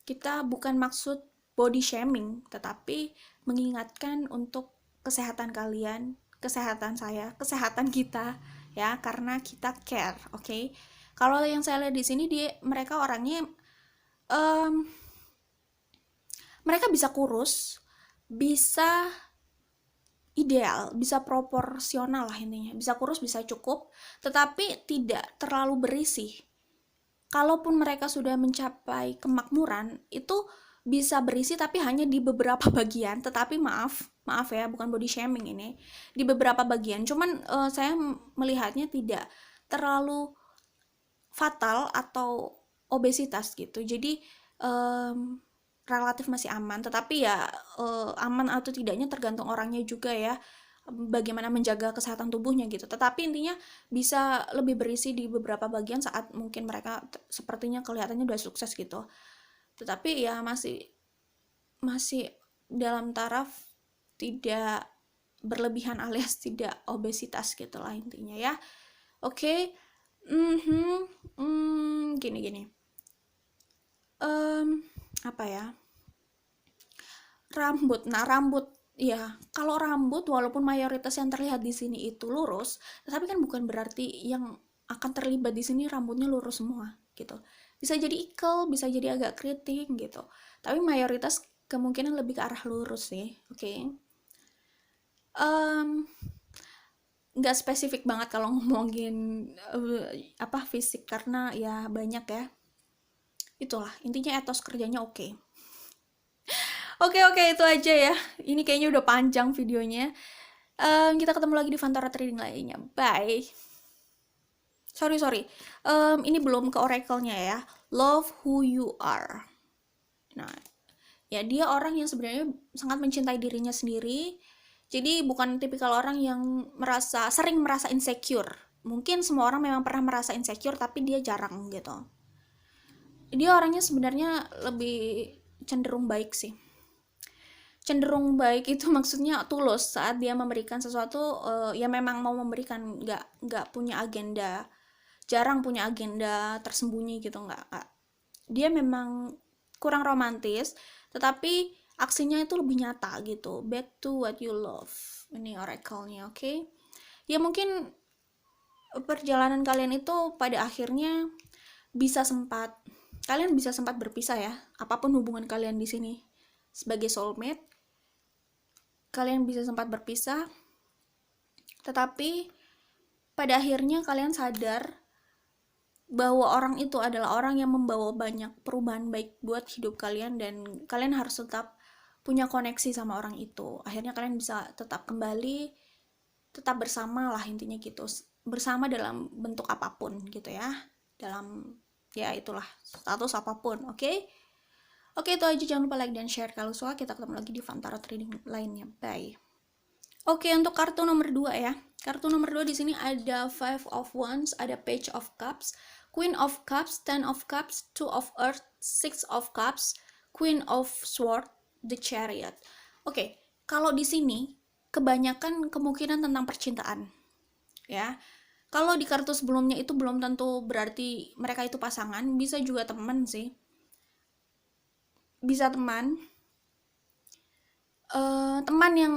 Kita bukan maksud body shaming, tetapi mengingatkan untuk kesehatan kalian, kesehatan saya, kesehatan kita ya, karena kita care, oke? Kalau yang saya lihat di sini mereka orangnya mereka bisa kurus, bisa ideal, bisa proporsional lah intinya, bisa kurus, bisa cukup, tetapi tidak terlalu berisi. Kalaupun mereka sudah mencapai kemakmuran, itu bisa berisi tapi hanya di beberapa bagian, tetapi maaf ya, bukan body shaming ini, di beberapa bagian. Cuman saya melihatnya tidak terlalu fatal atau obesitas gitu. Jadi relatif masih aman, tetapi ya aman atau tidaknya tergantung orangnya juga ya, bagaimana menjaga kesehatan tubuhnya gitu. Tetapi intinya bisa lebih berisi di beberapa bagian saat mungkin mereka sepertinya kelihatannya udah sukses gitu. Tetapi ya masih dalam taraf tidak berlebihan alias tidak obesitas gitu lah intinya ya. Oke. Gini. Apa ya? Rambut. Nah, rambut ya, kalau rambut walaupun mayoritas yang terlihat di sini itu lurus, tetapi kan bukan berarti yang akan terlibat di sini rambutnya lurus semua gitu. Bisa jadi ikel, bisa jadi agak keriting gitu. Tapi mayoritas kemungkinan lebih ke arah lurus sih, oke. Nggak spesifik banget kalau ngomongin fisik karena ya banyak ya. Itulah intinya etos kerjanya oke. Oke, itu aja ya. Ini kayaknya udah panjang videonya. Kita ketemu lagi di Fantara Trading lainnya. Bye. Sorry. Ini belum ke oracle-nya ya. Love who you are. Nah, ya dia orang yang sebenarnya sangat mencintai dirinya sendiri. Jadi bukan tipikal orang yang sering merasa insecure. Mungkin semua orang memang pernah merasa insecure, tapi dia jarang gitu. Dia orangnya sebenarnya lebih cenderung baik sih. Cenderung baik itu maksudnya tulus saat dia memberikan sesuatu, ya memang mau memberikan, nggak punya agenda, jarang punya agenda tersembunyi gitu, nggak. Dia memang kurang romantis, tetapi aksinya itu lebih nyata gitu. Back to what you love, ini oracle-nya, oke? Ya mungkin perjalanan kalian itu pada akhirnya kalian bisa sempat berpisah ya, apapun hubungan kalian di sini. Sebagai soulmate, kalian bisa sempat berpisah, tetapi pada akhirnya kalian sadar bahwa orang itu adalah orang yang membawa banyak perubahan baik buat hidup kalian, dan kalian harus tetap punya koneksi sama orang itu. Akhirnya kalian bisa tetap kembali, tetap bersama lah intinya gitu. Bersama dalam bentuk apapun gitu ya. Dalam ya itulah status apapun, oke? Oke, itu aja. Jangan lupa like dan share kalau suka. Kita ketemu lagi di Fantara Trading lainnya. Bye. Oke, untuk kartu nomor 2 ya. Kartu nomor 2 di sini ada Five of Wands, ada Page of Cups, Queen of Cups, Ten of Cups, Two of Earth, Six of Cups, Queen of Swords, The Chariot. Oke, kalau di sini kebanyakan kemungkinan tentang percintaan. Ya. Kalau di kartu sebelumnya itu belum tentu berarti mereka itu pasangan, bisa juga teman sih. Bisa teman yang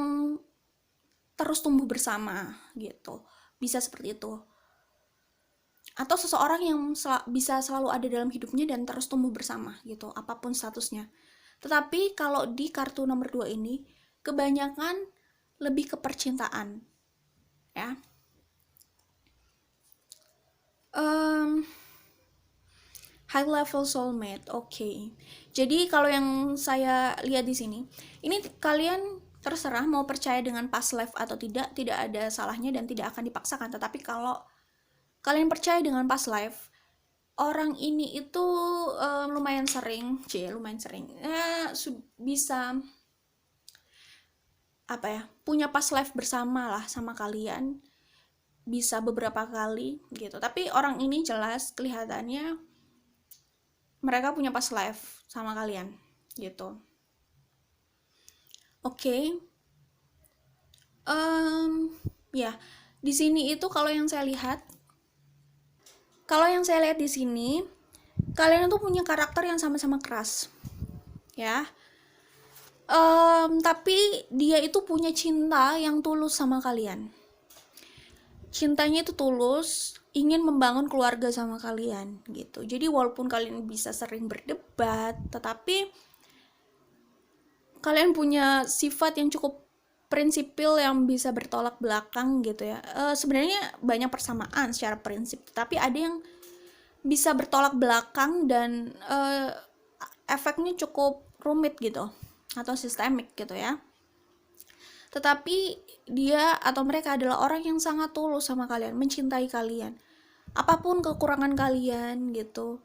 terus tumbuh bersama gitu, bisa seperti itu. Atau seseorang yang bisa selalu ada dalam hidupnya dan terus tumbuh bersama gitu, apapun statusnya. Tetapi kalau di kartu nomor 2 ini kebanyakan lebih ke percintaan ya. High level soulmate, oke. Jadi kalau yang saya lihat di sini, ini kalian terserah mau percaya dengan past life atau tidak ada salahnya dan tidak akan dipaksakan. Tetapi kalau kalian percaya dengan past life, orang ini itu lumayan sering bisa punya past life bersama lah sama kalian, bisa beberapa kali gitu. Tapi orang ini jelas kelihatannya mereka punya past life sama kalian gitu. Oke. Ya, di sini itu kalau yang saya lihat di sini, kalian tuh punya karakter yang sama-sama keras ya. Tapi dia itu punya cinta yang tulus sama kalian. Cintanya itu tulus, ingin membangun keluarga sama kalian gitu. Jadi walaupun kalian bisa sering berdebat, tetapi kalian punya sifat yang cukup prinsipil yang bisa bertolak belakang gitu ya. Sebenarnya banyak persamaan secara prinsip, tapi ada yang bisa bertolak belakang dan efeknya cukup rumit gitu atau sistemik gitu ya. Tetapi dia atau mereka adalah orang yang sangat tulus sama kalian, mencintai kalian. Apapun kekurangan kalian gitu,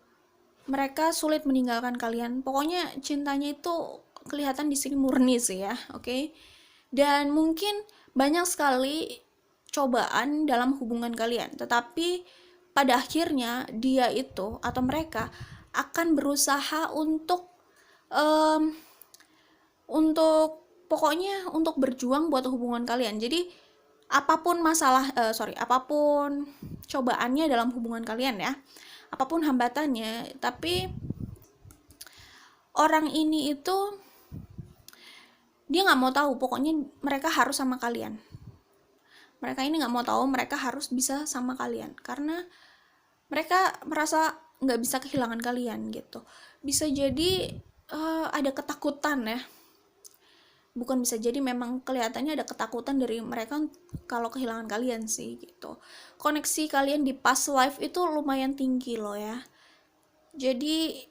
mereka sulit meninggalkan kalian. Pokoknya cintanya itu kelihatan di sini murni sih ya, oke? Dan mungkin banyak sekali cobaan dalam hubungan kalian, tetapi pada akhirnya dia itu atau mereka akan berusaha untuk pokoknya untuk berjuang buat hubungan kalian. Jadi apapun apapun cobaannya dalam hubungan kalian ya, apapun hambatannya, tapi orang ini itu dia nggak mau tahu, pokoknya mereka harus sama kalian. Mereka ini nggak mau tahu, mereka harus bisa sama kalian karena mereka merasa nggak bisa kehilangan kalian gitu. Bisa jadi ada ketakutan ya, bukan bisa jadi, memang kelihatannya ada ketakutan dari mereka kalau kehilangan kalian sih gitu. Koneksi kalian di past life itu lumayan tinggi loh ya. Jadi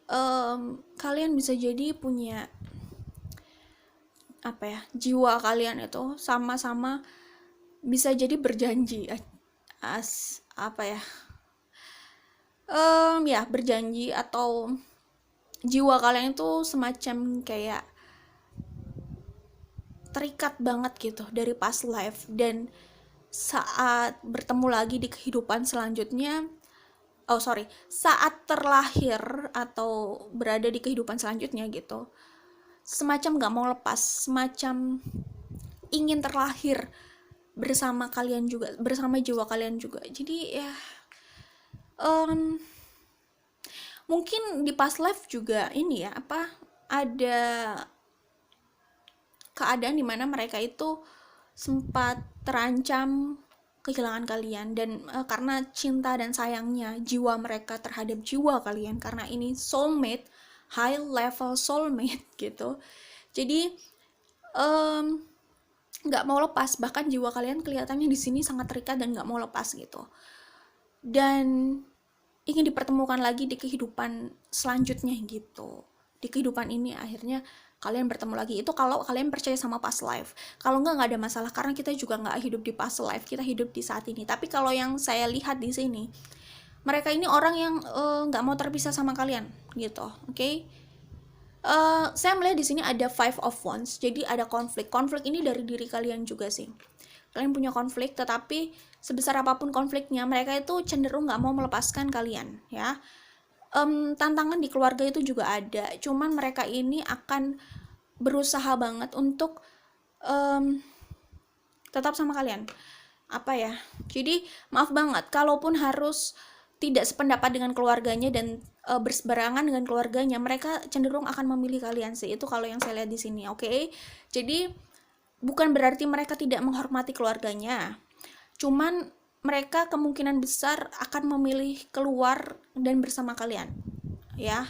kalian bisa jadi punya apa ya, jiwa kalian itu sama-sama bisa jadi berjanji apa ya, ya berjanji, atau jiwa kalian itu semacam kayak terikat banget gitu dari past life, dan saat bertemu lagi di kehidupan selanjutnya, saat terlahir atau berada di kehidupan selanjutnya gitu, semacam gak mau lepas, semacam ingin terlahir bersama kalian juga, bersama jiwa kalian juga. Jadi ya mungkin di past life juga ini ya, apa, ada keadaan dimana mereka itu sempat terancam kehilangan kalian, dan karena cinta dan sayangnya jiwa mereka terhadap jiwa kalian, karena ini soulmate, high level soulmate gitu, jadi nggak mau lepas, bahkan jiwa kalian kelihatannya di sini sangat terikat dan nggak mau lepas gitu, dan ingin dipertemukan lagi di kehidupan selanjutnya gitu. Di kehidupan ini akhirnya kalian bertemu lagi. Itu kalau kalian percaya sama past life. Kalau nggak ada masalah, karena kita juga nggak hidup di past life, kita hidup di saat ini. Tapi kalau yang saya lihat di sini, mereka ini orang yang nggak mau terpisah sama kalian gitu, oke? Saya melihat di sini ada Five of Wands, jadi ada konflik. Konflik ini dari diri kalian juga sih. Kalian punya konflik, tetapi sebesar apapun konfliknya, mereka itu cenderung nggak mau melepaskan kalian ya. Tantangan di keluarga itu juga ada, cuman mereka ini akan berusaha banget untuk tetap sama kalian. Apa ya, jadi maaf banget kalaupun harus tidak sependapat dengan keluarganya dan berseberangan dengan keluarganya, mereka cenderung akan memilih kalian sih. Itu kalau yang saya lihat di sini, oke? Jadi bukan berarti mereka tidak menghormati keluarganya, cuman mereka kemungkinan besar akan memilih keluar dan bersama kalian ya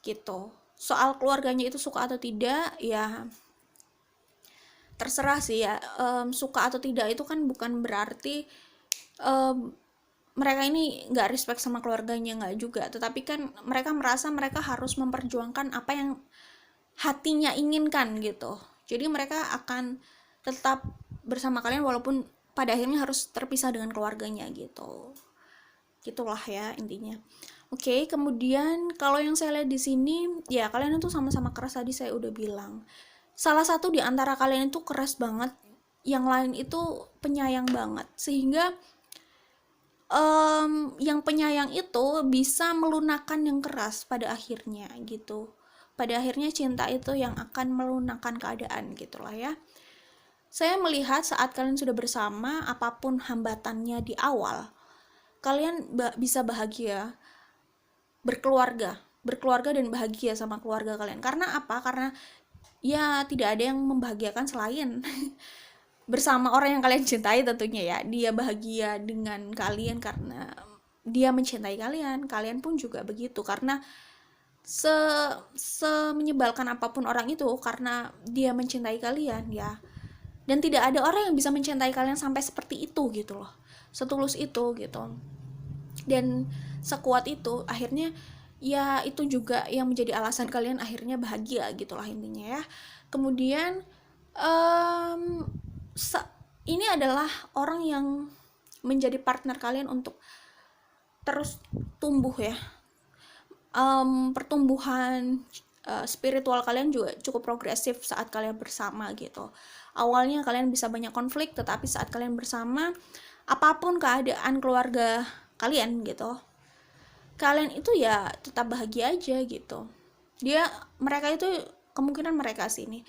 gitu. Soal keluarganya itu suka atau tidak ya terserah sih ya. Suka atau tidak itu kan bukan berarti mereka ini nggak respect sama keluarganya, nggak juga, tetapi kan mereka merasa mereka harus memperjuangkan apa yang hatinya inginkan gitu. Jadi mereka akan tetap bersama kalian walaupun pada akhirnya harus terpisah dengan keluarganya gitu. Gitulah ya intinya. Oke, kemudian kalau yang saya lihat di sini, ya kalian itu sama-sama keras, tadi saya udah bilang. Salah satu di antara kalian itu keras banget, yang lain itu penyayang banget, sehingga yang penyayang itu bisa melunakkan yang keras pada akhirnya gitu. Pada akhirnya cinta itu yang akan melunakkan keadaan gitulah ya. Saya melihat saat kalian sudah bersama, apapun hambatannya di awal, kalian bisa bahagia, berkeluarga dan bahagia sama keluarga kalian. Karena apa? Karena ya tidak ada yang membahagiakan selain bersama orang yang kalian cintai tentunya ya. Dia bahagia dengan kalian karena dia mencintai kalian, kalian pun juga begitu, karena semenyebalkan apapun orang itu, karena dia mencintai kalian ya. Dan tidak ada orang yang bisa mencintai kalian sampai seperti itu gitu loh, setulus itu gitu, dan sekuat itu. Akhirnya ya itu juga yang menjadi alasan kalian akhirnya bahagia gitulah intinya ya. Kemudian ini adalah orang yang menjadi partner kalian untuk terus tumbuh ya. Pertumbuhan spiritual kalian juga cukup progresif saat kalian bersama gitu. Awalnya kalian bisa banyak konflik, tetapi saat kalian bersama, apapun keadaan keluarga kalian gitu, kalian itu ya tetap bahagia aja gitu. Mereka itu kemungkinan mereka sini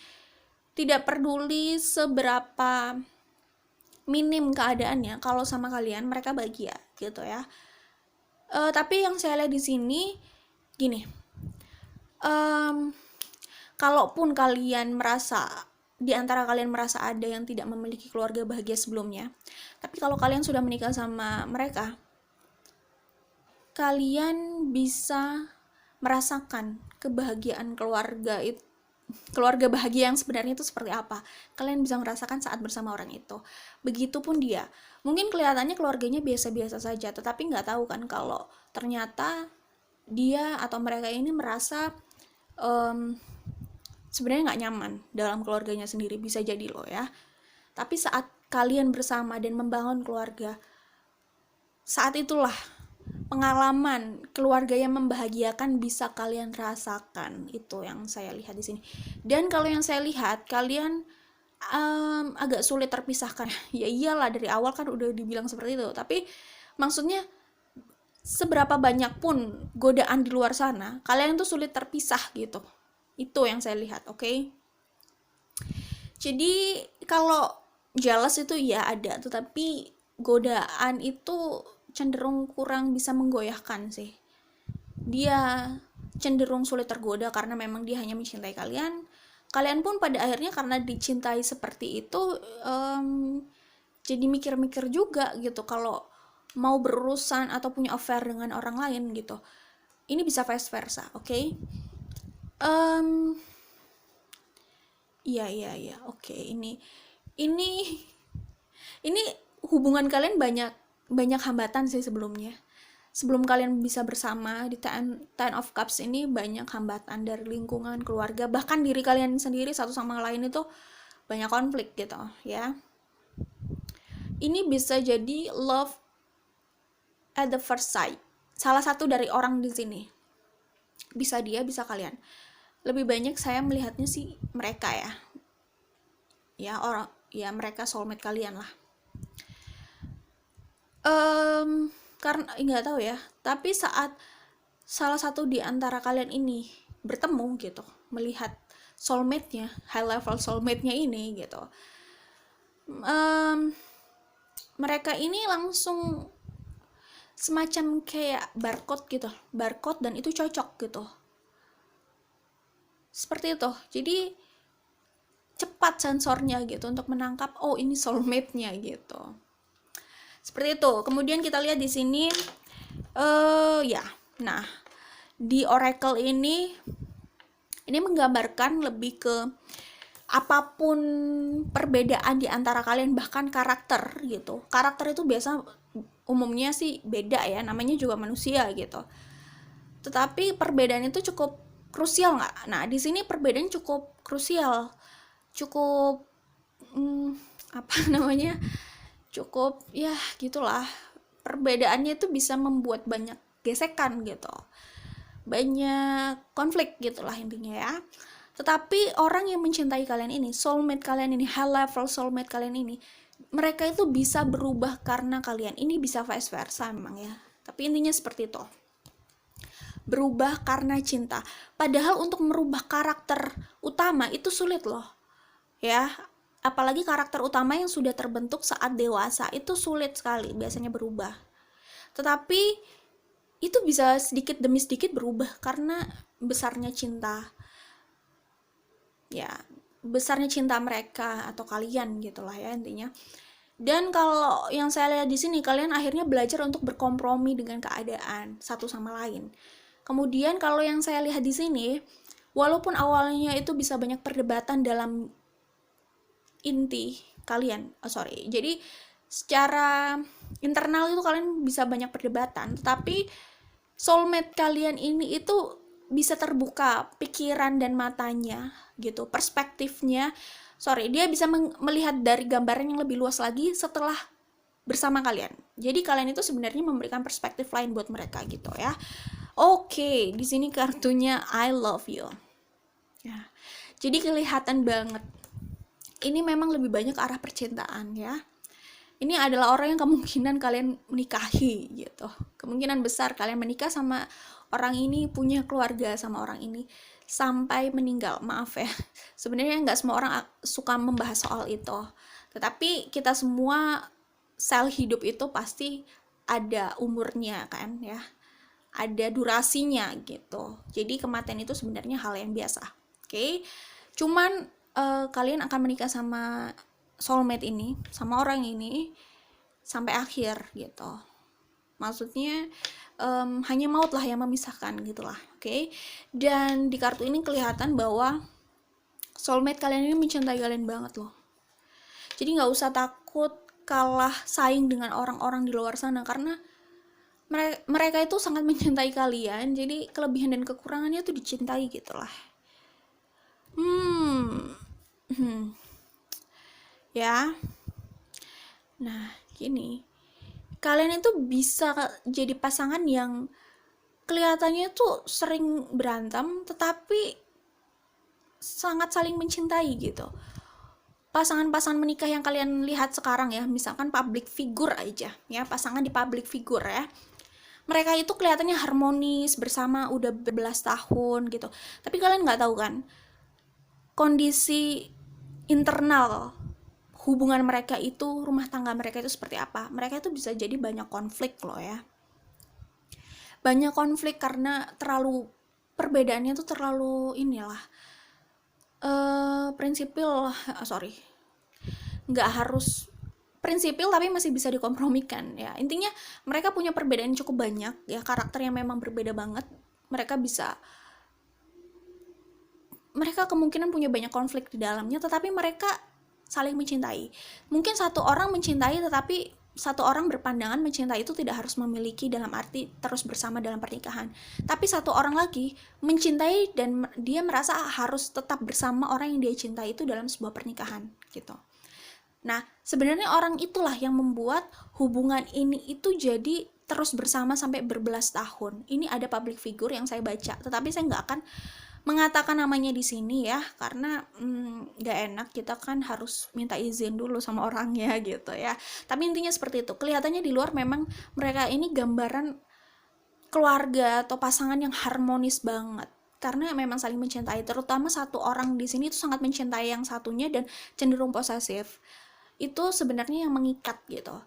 tidak peduli seberapa minim keadaannya, kalau sama kalian mereka bahagia gitu ya. Tapi yang saya lihat di sini gini, kalaupun kalian merasa, di antara kalian merasa ada yang tidak memiliki keluarga bahagia sebelumnya, tapi kalau kalian sudah menikah sama mereka, kalian bisa merasakan kebahagiaan keluarga bahagia yang sebenarnya itu seperti apa. Kalian bisa merasakan saat bersama orang itu. Begitupun dia. Mungkin kelihatannya keluarganya biasa-biasa saja, tetapi nggak tahu kan kalau ternyata dia atau mereka ini merasa sebenarnya nggak nyaman dalam keluarganya sendiri. Bisa jadi loh ya. Tapi saat kalian bersama dan membangun keluarga, saat itulah pengalaman keluarga yang membahagiakan bisa kalian rasakan. Itu yang saya lihat di sini. Dan kalau yang saya lihat, kalian agak sulit terpisahkan. Ya iyalah, dari awal kan udah dibilang seperti itu. Tapi maksudnya seberapa banyak pun godaan di luar sana, kalian tuh sulit terpisah gitu. Itu yang saya lihat, oke? Jadi kalau jealous itu ya ada, tetapi godaan itu cenderung kurang bisa menggoyahkan sih. Dia cenderung sulit tergoda karena memang dia hanya mencintai kalian. Kalian pun pada akhirnya karena dicintai seperti itu, jadi mikir-mikir juga gitu kalau mau berurusan atau punya affair dengan orang lain gitu. Ini bisa vice versa, oke? Iya, oke. Ini hubungan kalian banyak hambatan sih sebelumnya. Sebelum kalian bisa bersama di Ten of Cups ini banyak hambatan dari lingkungan, keluarga, bahkan diri kalian sendiri satu sama lain itu banyak konflik gitu ya. Ini bisa jadi love at the first sight. Salah satu dari orang di sini. Bisa dia, bisa kalian. Lebih banyak saya melihatnya sih mereka ya. Ya orang, ya mereka soulmate kalian lah. Karena nggak tahu ya, tapi saat salah satu di antara kalian ini bertemu gitu, melihat soulmate-nya, high level soulmate-nya ini gitu, mereka ini langsung semacam kayak barcode dan itu cocok gitu, seperti itu. Jadi cepat sensornya gitu untuk menangkap, oh ini soulmate-nya gitu. Seperti itu. Kemudian kita lihat di sini, ya, nah di oracle ini menggambarkan lebih ke apapun perbedaan di antara kalian, bahkan karakter gitu. Karakter itu biasa umumnya sih beda ya, namanya juga manusia gitu. Tetapi perbedaan itu cukup krusial nggak? Nah di sini perbedaan cukup krusial, cukup apa namanya? Cukup ya gitulah, perbedaannya itu bisa membuat banyak gesekan gitu, banyak konflik gitulah intinya ya. Tetapi orang yang mencintai kalian ini, soulmate kalian ini, high level soulmate kalian ini, mereka itu bisa berubah karena kalian. Ini bisa vice versa memang ya, tapi intinya seperti itu, berubah karena cinta. Padahal untuk merubah karakter utama itu sulit loh ya, apalagi karakter utama yang sudah terbentuk saat dewasa itu sulit sekali biasanya berubah. Tetapi itu bisa sedikit demi sedikit berubah karena besarnya cinta. Ya, besarnya cinta mereka atau kalian gitulah ya intinya. Dan kalau yang saya lihat di sini, kalian akhirnya belajar untuk berkompromi dengan keadaan satu sama lain. Kemudian kalau yang saya lihat di sini, walaupun awalnya itu bisa banyak perdebatan dalam inti kalian, jadi secara internal itu kalian bisa banyak perdebatan, tetapi soulmate kalian ini itu bisa terbuka pikiran dan matanya gitu, perspektifnya, dia bisa melihat dari gambaran yang lebih luas lagi setelah bersama kalian. Jadi kalian itu sebenarnya memberikan perspektif lain buat mereka gitu ya. Oke, di sini kartunya I love you. Ya. Jadi kelihatan banget ini memang lebih banyak ke arah percintaan ya. Ini adalah orang yang kemungkinan kalian menikahi gitu. Kemungkinan besar kalian menikah sama orang ini, punya keluarga sama orang ini sampai meninggal. Maaf ya, sebenarnya nggak semua orang suka membahas soal itu. Tetapi kita semua, sel hidup itu pasti ada umurnya kan ya. Ada durasinya gitu. Jadi kematian itu sebenarnya hal yang biasa. Oke. Cuman kalian akan menikah sama soulmate ini, sama orang ini sampai akhir gitu. Maksudnya hanya maut lah yang memisahkan gitulah, oke? Dan di kartu ini kelihatan bahwa soulmate kalian ini mencintai kalian banget loh. Jadi nggak usah takut kalah saing dengan orang-orang di luar sana, karena mereka itu sangat mencintai kalian. Jadi kelebihan dan kekurangannya tuh dicintai gitulah. Ya. Nah, gini. Kalian itu bisa jadi pasangan yang kelihatannya tuh sering berantem tetapi sangat saling mencintai gitu. Pasangan-pasangan menikah yang kalian lihat sekarang ya, misalkan public figure aja ya, pasangan di public figure ya, mereka itu kelihatannya harmonis bersama udah berbelas tahun gitu, tapi kalian nggak tahu kan kondisi internal hubungan mereka itu, rumah tangga mereka itu seperti apa. Mereka itu bisa jadi banyak konflik loh ya, banyak konflik karena terlalu perbedaannya tuh terlalu inilah prinsipil, nggak harus prinsipil tapi masih bisa dikompromikan ya. Intinya mereka punya perbedaan cukup banyak ya, karakter yang memang berbeda banget. Mereka kemungkinan punya banyak konflik di dalamnya, tetapi mereka saling mencintai. Mungkin satu orang mencintai, tetapi satu orang berpandangan mencintai itu tidak harus memiliki dalam arti terus bersama dalam pernikahan. Tapi satu orang lagi mencintai dan dia merasa harus tetap bersama orang yang dia cintai itu dalam sebuah pernikahan gitu. Nah, sebenarnya orang itulah yang membuat hubungan ini itu jadi terus bersama sampai berbelas tahun. Ini ada public figure yang saya baca, tetapi saya nggak akan mengatakan namanya di sini ya, karena nggak enak, kita kan harus minta izin dulu sama orangnya gitu ya. Tapi intinya seperti itu. Kelihatannya di luar memang mereka ini gambaran keluarga atau pasangan yang harmonis banget, karena memang saling mencintai. Terutama satu orang di sini itu sangat mencintai yang satunya dan cenderung posesif. Itu sebenarnya yang mengikat gitu.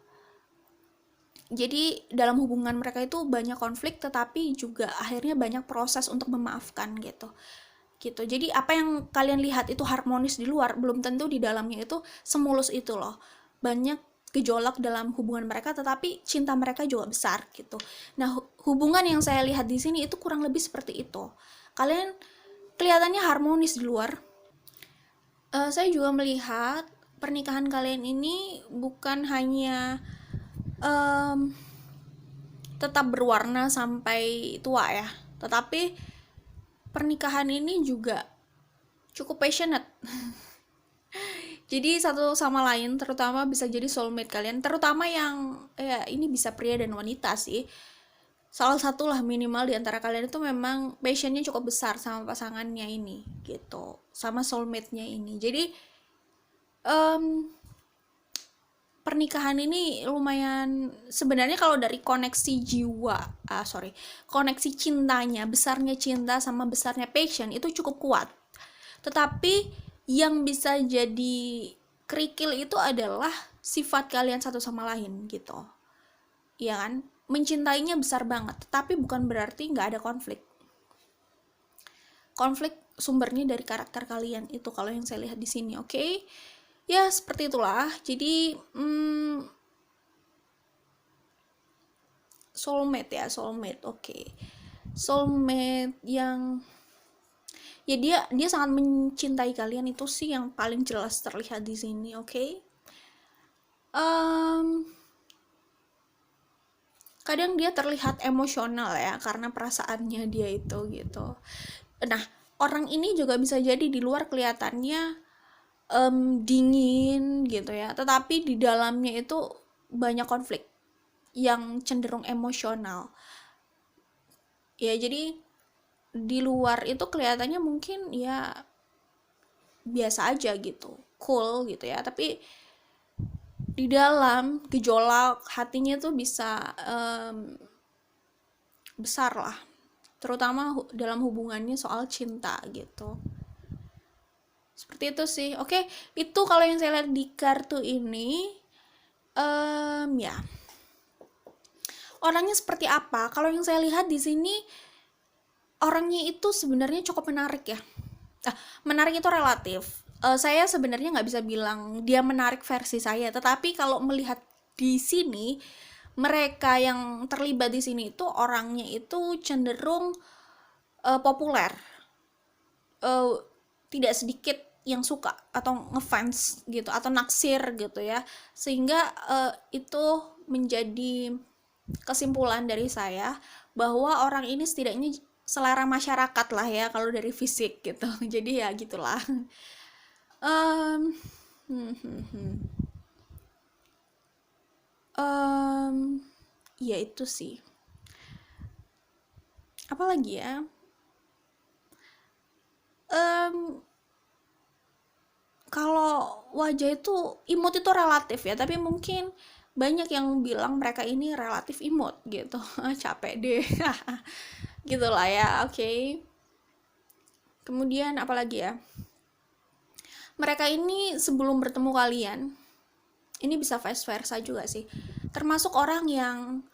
Jadi dalam hubungan mereka itu banyak konflik, tetapi juga akhirnya banyak proses untuk memaafkan gitu. Jadi apa yang kalian lihat itu harmonis di luar, belum tentu di dalamnya itu semulus itu loh. Banyak gejolak dalam hubungan mereka, tetapi cinta mereka juga besar gitu. Nah, hubungan yang saya lihat di sini itu kurang lebih seperti itu. Kalian kelihatannya harmonis di luar. Saya juga melihat pernikahan kalian ini bukan hanya tetap berwarna sampai tua ya, tetapi pernikahan ini juga cukup passionate. Jadi satu sama lain, terutama bisa jadi soulmate kalian, terutama yang ya ini bisa pria dan wanita sih. Salah satu lah minimal di antara kalian itu memang passionnya cukup besar sama pasangannya ini gitu, sama soulmate-nya ini. Jadi pernikahan ini lumayan, sebenarnya kalau dari koneksi jiwa, koneksi cintanya, besarnya cinta sama besarnya passion itu cukup kuat. Tetapi yang bisa jadi kerikil itu adalah sifat kalian satu sama lain gitu. Iya kan? Mencintainya besar banget, tetapi bukan berarti nggak ada konflik. Konflik sumbernya dari karakter kalian itu kalau yang saya lihat di sini, oke? Ya seperti itulah. Jadi soulmate, oke. Soulmate yang ya dia sangat mencintai kalian, itu sih yang paling jelas terlihat di sini, oke? Kadang dia terlihat emosional ya karena perasaannya dia itu gitu. Nah, orang ini juga bisa jadi di luar kelihatannya dingin gitu ya, tetapi di dalamnya itu banyak konflik yang cenderung emosional ya. Jadi di luar itu kelihatannya mungkin ya biasa aja gitu, cool gitu ya, tapi di dalam gejolak hatinya tuh bisa besar lah, terutama dalam hubungannya soal cinta gitu. Seperti itu sih. Oke, itu kalau yang saya lihat di kartu ini. Ya. Orangnya seperti apa? Kalau yang saya lihat di sini, orangnya itu sebenarnya cukup menarik ya. Menarik itu relatif. Saya sebenarnya nggak bisa bilang dia menarik versi saya, tetapi kalau melihat di sini, mereka yang terlibat di sini itu orangnya itu cenderung populer, uh, tidak sedikit yang suka atau ngefans gitu atau naksir gitu ya, sehingga itu menjadi kesimpulan dari saya bahwa orang ini setidaknya selera masyarakat lah ya kalau dari fisik gitu. Jadi ya gitulah. um, hmm, hmm, hmm. Ya itu sih, apalagi ya, um, kalau wajah itu imut itu relatif ya, tapi mungkin banyak yang bilang mereka ini relatif imut gitu. Capek deh. Gitulah ya, oke. Okay. Kemudian apalagi ya, mereka ini sebelum bertemu kalian, ini bisa vice versa juga sih, termasuk orang yang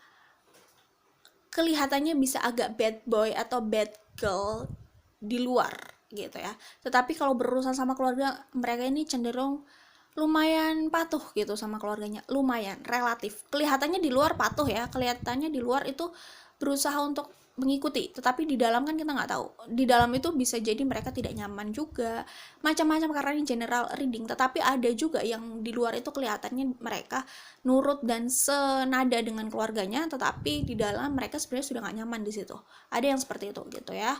kelihatannya bisa agak bad boy atau bad girl di luar gitu ya, tetapi kalau berurusan sama keluarga mereka ini cenderung lumayan patuh gitu sama keluarganya, lumayan relatif kelihatannya di luar patuh ya, kelihatannya di luar itu berusaha untuk mengikuti, tetapi di dalam kan kita nggak tahu, di dalam itu bisa jadi mereka tidak nyaman juga, macam-macam, karena ini general reading. Tetapi ada juga yang di luar itu kelihatannya mereka nurut dan senada dengan keluarganya, tetapi di dalam mereka sebenarnya sudah nggak nyaman di situ, ada yang seperti itu gitu ya.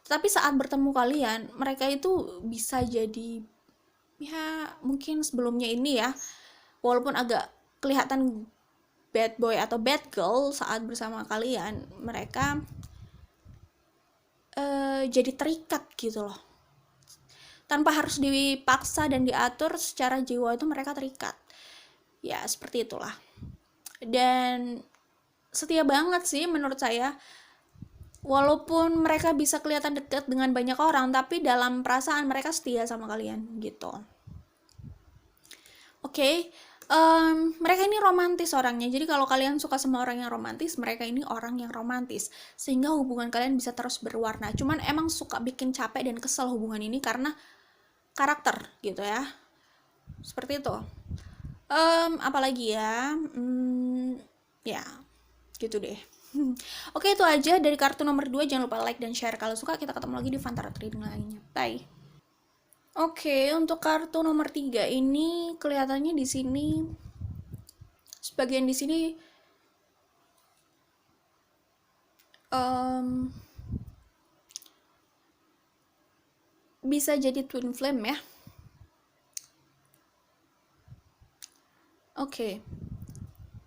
Tapi saat bertemu kalian mereka itu bisa jadi, ya mungkin sebelumnya ini ya, walaupun agak kelihatan bad boy atau bad girl, saat bersama kalian mereka jadi terikat gitu loh, tanpa harus dipaksa dan diatur, secara jiwa itu mereka terikat ya, seperti itulah. Dan setia banget sih menurut saya, walaupun mereka bisa kelihatan dekat dengan banyak orang, tapi dalam perasaan mereka setia sama kalian gitu. Oke, mereka ini romantis orangnya. Jadi kalau kalian suka sama orang yang romantis, mereka ini orang yang romantis. Sehingga hubungan kalian bisa terus berwarna. Cuman emang suka bikin capek dan kesel hubungan ini karena karakter gitu ya. Seperti itu. Apalagi ya? Ya, gitu deh. Oke, itu aja dari kartu nomor 2. Jangan lupa like dan share kalau suka. Kita ketemu lagi di Fantara Trading lainnya. Bye. Oke, untuk kartu nomor 3 ini kelihatannya di sini, sebagian di sini bisa jadi twin flame ya. Oke.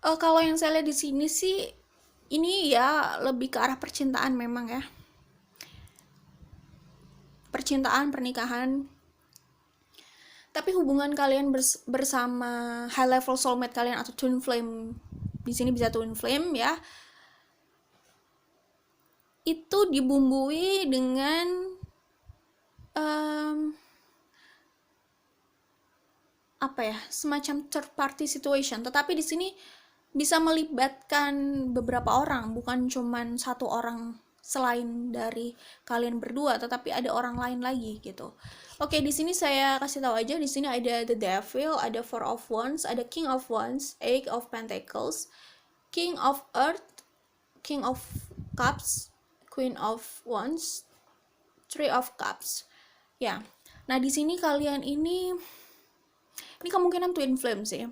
Kalau yang saya lihat di sini sih, ini ya lebih ke arah percintaan memang ya. Percintaan, pernikahan. Tapi hubungan kalian bersama high level soulmate kalian atau twin flame, di sini bisa twin flame ya, itu dibumbui dengan apa ya, semacam third party situation. Tetapi di sini bisa melibatkan beberapa orang, bukan cuman satu orang selain dari kalian berdua, tetapi ada orang lain lagi gitu. Oke, di sini saya kasih tahu aja, di sini ada the devil, ada four of wands, ada king of wands, eight of pentacles, king of earth, king of cups, queen of wands, three of cups. Ya. Nah, di sini kalian ini kemungkinan twin flame sih.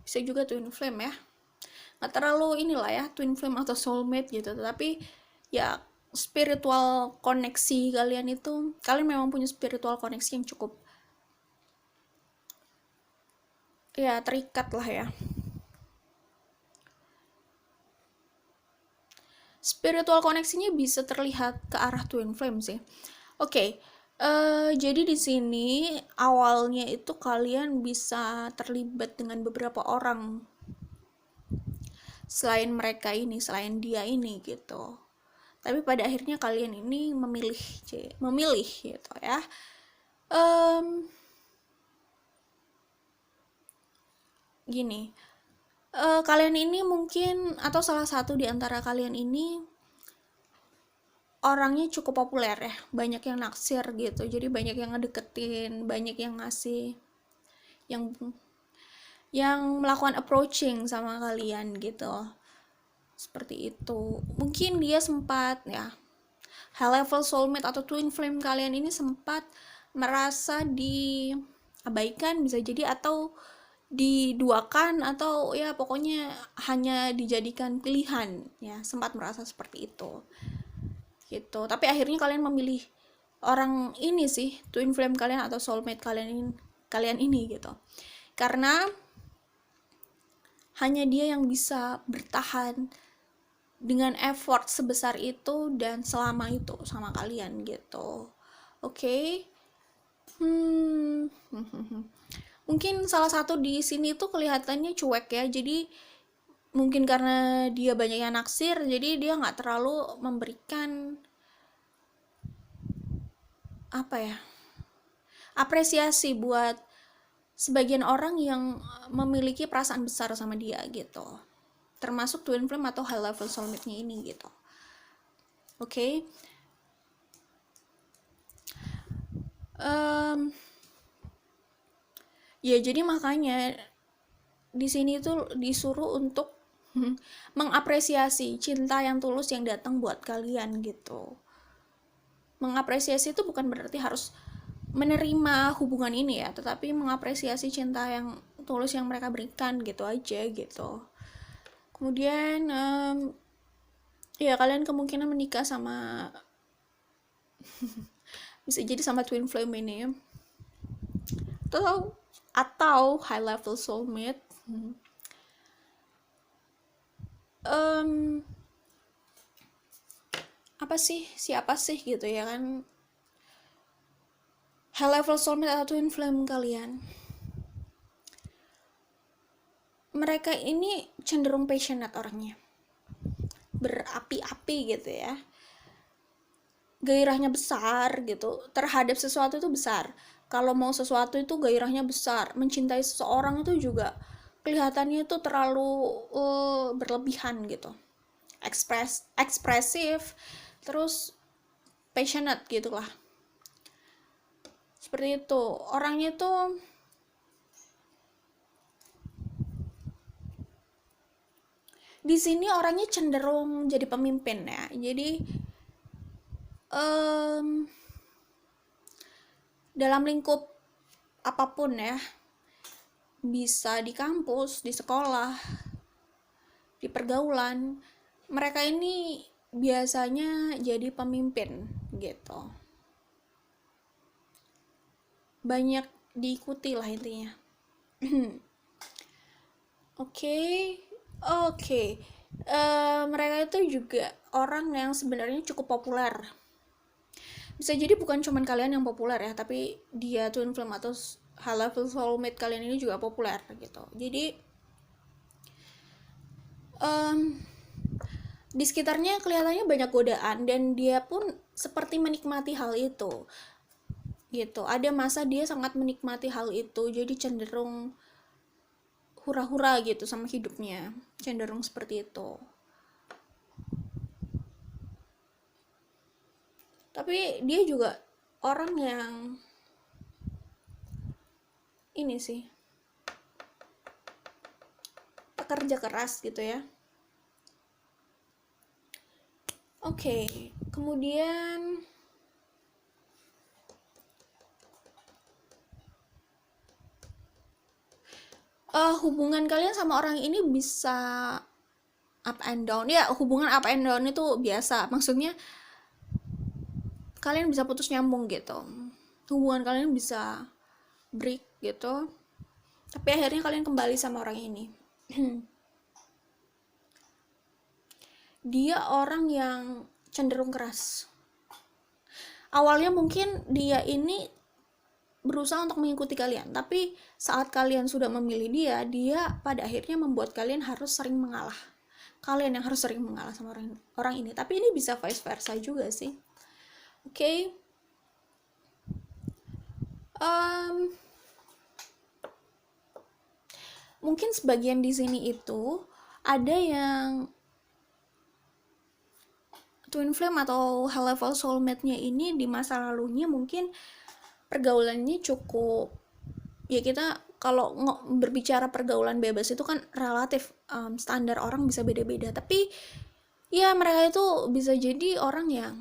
Bisa juga twin flame ya, nggak terlalu inilah ya twin flame atau soulmate gitu, tetapi ya spiritual koneksi kalian itu, kalian memang punya spiritual koneksi yang cukup ya terikat lah ya. Spiritual koneksinya bisa terlihat ke arah twin flame sih. Oke, jadi di sini awalnya itu kalian bisa terlibat dengan beberapa orang selain mereka ini, selain dia ini gitu. Tapi pada akhirnya kalian ini memilih gitu ya. Gini, kalian ini mungkin, atau salah satu di antara kalian ini orangnya cukup populer ya, banyak yang naksir gitu, jadi banyak yang ngedeketin, banyak yang ngasih, yang melakukan approaching sama kalian gitu, seperti itu. Mungkin dia sempat ya, high level soulmate atau twin flame kalian ini sempat merasa diabaikan, bisa jadi, atau diduakan, atau ya pokoknya hanya dijadikan pilihan ya, sempat merasa seperti itu gitu. Tapi akhirnya kalian memilih orang ini sih, twin flame kalian atau soulmate kalian ini gitu, karena hanya dia yang bisa bertahan dengan effort sebesar itu dan selama itu sama kalian gitu. Oke. Mungkin salah satu di sini tuh kelihatannya cuek ya, jadi mungkin karena dia banyak yang naksir, jadi dia nggak terlalu memberikan apa ya, apresiasi buat sebagian orang yang memiliki perasaan besar sama dia gitu, termasuk twin flame atau high level soulmate-nya ini gitu. Oke. Ya jadi makanya di sini tuh disuruh untuk mengapresiasi cinta yang tulus yang datang buat kalian gitu. Mengapresiasi itu bukan berarti harus menerima hubungan ini ya, tetapi mengapresiasi cinta yang tulus yang mereka berikan gitu aja gitu. Kemudian ya kalian kemungkinan menikah sama bisa jadi sama twin flame ini atau high level soulmate. Siapa sih gitu ya kan, high level soulmate atau twin flame kalian. Mereka ini cenderung passionate orangnya, berapi-api gitu ya, gairahnya besar gitu, terhadap sesuatu itu besar. Kalau mau sesuatu itu gairahnya besar, mencintai seseorang itu juga kelihatannya itu terlalu berlebihan gitu, ekspresif, terus passionate gitulah, seperti itu orangnya tuh. Di sini orangnya cenderung jadi pemimpin ya, jadi dalam lingkup apapun ya, bisa di kampus, di sekolah, di pergaulan, mereka ini biasanya jadi pemimpin gitu, banyak diikuti lah intinya. Oke. Mereka itu juga orang yang sebenarnya cukup populer. Bisa jadi bukan cuman kalian yang populer ya, tapi dia twin flame atau high level soulmate kalian ini juga populer gitu. Jadi di sekitarnya kelihatannya banyak godaan dan dia pun seperti menikmati hal itu gitu. Ada masa dia sangat menikmati hal itu, jadi cenderung hura-hura gitu sama hidupnya, cenderung seperti itu. Tapi dia juga orang yang ini sih, pekerja keras gitu ya. Oke, kemudian hubungan kalian sama orang ini bisa up and down ya. Hubungan up and down itu biasa, maksudnya kalian bisa putus nyambung gitu, hubungan kalian bisa break gitu, tapi akhirnya kalian kembali sama orang ini. Dia orang yang cenderung keras. Awalnya mungkin dia ini berusaha untuk mengikuti kalian, tapi saat kalian sudah memilih dia pada akhirnya membuat kalian harus sering mengalah. Kalian yang harus sering mengalah sama orang ini. Tapi ini bisa vice versa juga sih. Oke. Mungkin sebagian di sini itu ada yang twin flame atau high level soulmate-nya ini di masa lalunya mungkin pergaulannya cukup, ya kita kalau berbicara pergaulan bebas itu kan relatif, standar orang bisa beda-beda, tapi ya mereka itu bisa jadi orang yang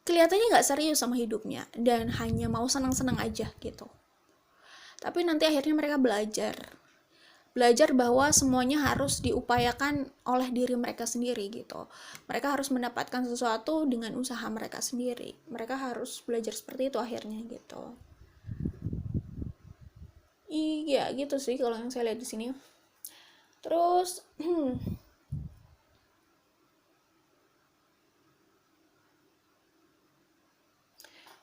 kelihatannya nggak serius sama hidupnya dan hanya mau senang-senang aja gitu. Tapi nanti akhirnya mereka belajar bahwa semuanya harus diupayakan oleh diri mereka sendiri gitu. Mereka harus mendapatkan sesuatu dengan usaha mereka sendiri. Mereka harus belajar seperti itu akhirnya gitu. Iya gitu sih kalau yang saya lihat di sini. Terus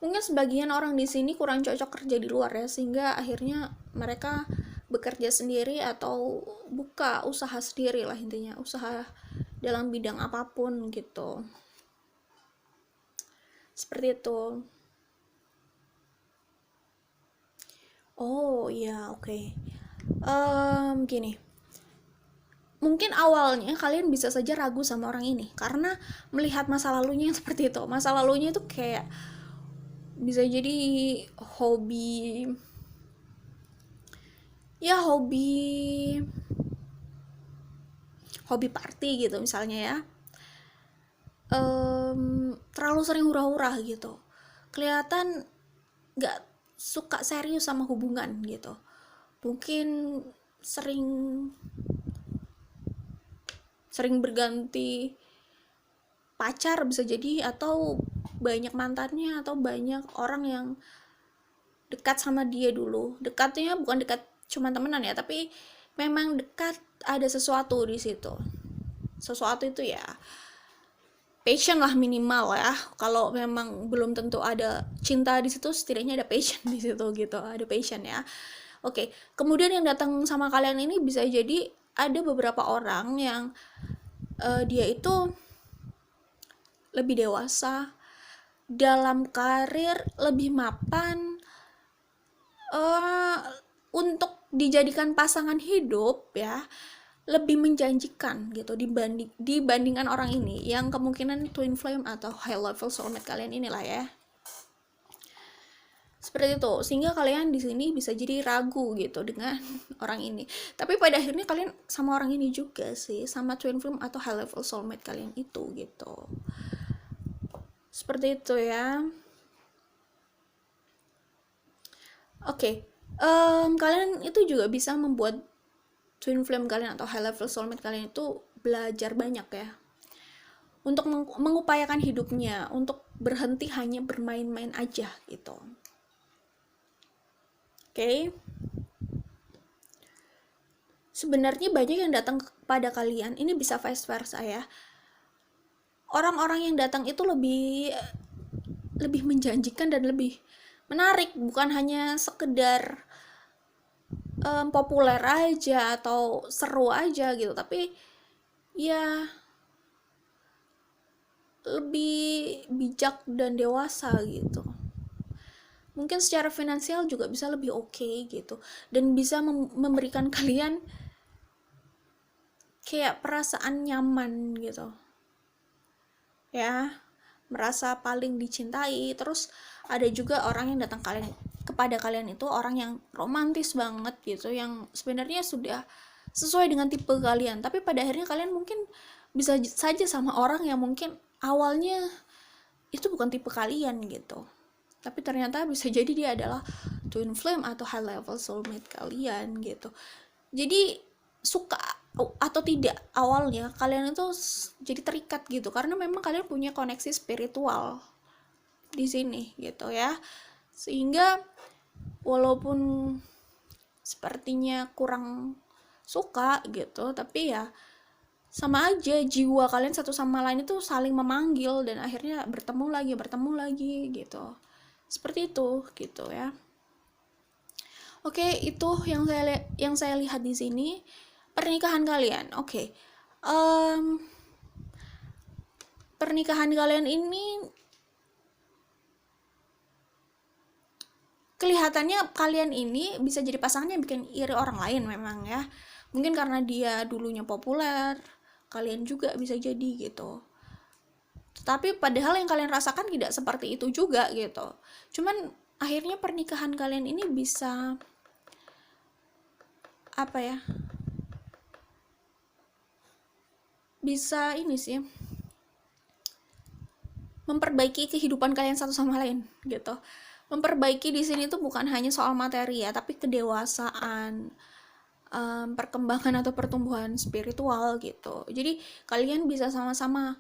mungkin sebagian orang di sini kurang cocok kerja di luar ya, sehingga akhirnya mereka bekerja sendiri atau buka usaha sendiri lah, intinya usaha dalam bidang apapun gitu. Seperti itu. Oh iya, oke. Gini, mungkin awalnya kalian bisa saja ragu sama orang ini karena melihat masa lalunya yang seperti itu. Masa lalunya itu kayak bisa jadi hobi, ya hobi party gitu misalnya ya. Terlalu sering hura-hura gitu, kelihatan nggak suka serius sama hubungan gitu. Mungkin sering sering berganti pacar bisa jadi, atau banyak mantannya, atau banyak orang yang dekat sama dia dulu. Dekatnya bukan dekat cuma temenan ya, tapi memang dekat, ada sesuatu di situ. Sesuatu itu ya passion lah minimal ya. Kalau memang belum tentu ada cinta di situ, setidaknya ada passion di situ gitu. Ada passion ya. Oke, kemudian yang datang sama kalian ini bisa jadi ada beberapa orang yang dia itu lebih dewasa dalam karir, lebih mapan, untuk dijadikan pasangan hidup ya, lebih menjanjikan gitu dibandingkan orang ini yang kemungkinan twin flame atau high level soulmate kalian inilah ya. Seperti itu, sehingga kalian di sini bisa jadi ragu gitu dengan orang ini. Tapi pada akhirnya kalian sama orang ini juga sih, sama twin flame atau high level soulmate kalian itu gitu. Seperti itu ya. Oke, kalian itu juga bisa membuat twin flame kalian atau high level soulmate kalian itu belajar banyak ya, untuk mengupayakan hidupnya, untuk berhenti hanya bermain-main aja gitu. Oke. Sebenarnya banyak yang datang kepada kalian, ini bisa vice versa ya. Orang-orang yang datang itu lebih menjanjikan dan lebih menarik, bukan hanya sekedar populer aja atau seru aja gitu, tapi ya lebih bijak dan dewasa gitu. Mungkin secara finansial juga bisa lebih oke gitu, dan bisa memberikan kalian kayak perasaan nyaman gitu ya, merasa paling dicintai. Terus ada juga orang yang datang kepada kalian itu orang yang romantis banget gitu, yang sebenarnya sudah sesuai dengan tipe kalian, tapi pada akhirnya kalian mungkin bisa saja sama orang yang mungkin awalnya itu bukan tipe kalian gitu, tapi ternyata bisa jadi dia adalah twin flame atau high level soulmate kalian gitu. Jadi suka atau tidak awalnya kalian itu jadi terikat gitu karena memang kalian punya koneksi spiritual di sini gitu ya, sehingga walaupun sepertinya kurang suka gitu, tapi ya sama aja jiwa kalian satu sama lain itu saling memanggil dan akhirnya bertemu lagi gitu. Seperti itu gitu ya. Oke, itu yang saya lihat di sini pernikahan kalian. Oke. Pernikahan kalian ini kelihatannya kalian ini bisa jadi pasangannya bikin iri orang lain memang ya. Mungkin karena dia dulunya populer, kalian juga bisa jadi gitu. Tapi padahal yang kalian rasakan tidak seperti itu juga gitu. Cuman akhirnya pernikahan kalian ini bisa apa ya, bisa ini sih, memperbaiki kehidupan kalian satu sama lain gitu. Memperbaiki di sini tuh bukan hanya soal materi ya, tapi kedewasaan, perkembangan atau pertumbuhan spiritual gitu. Jadi kalian bisa sama-sama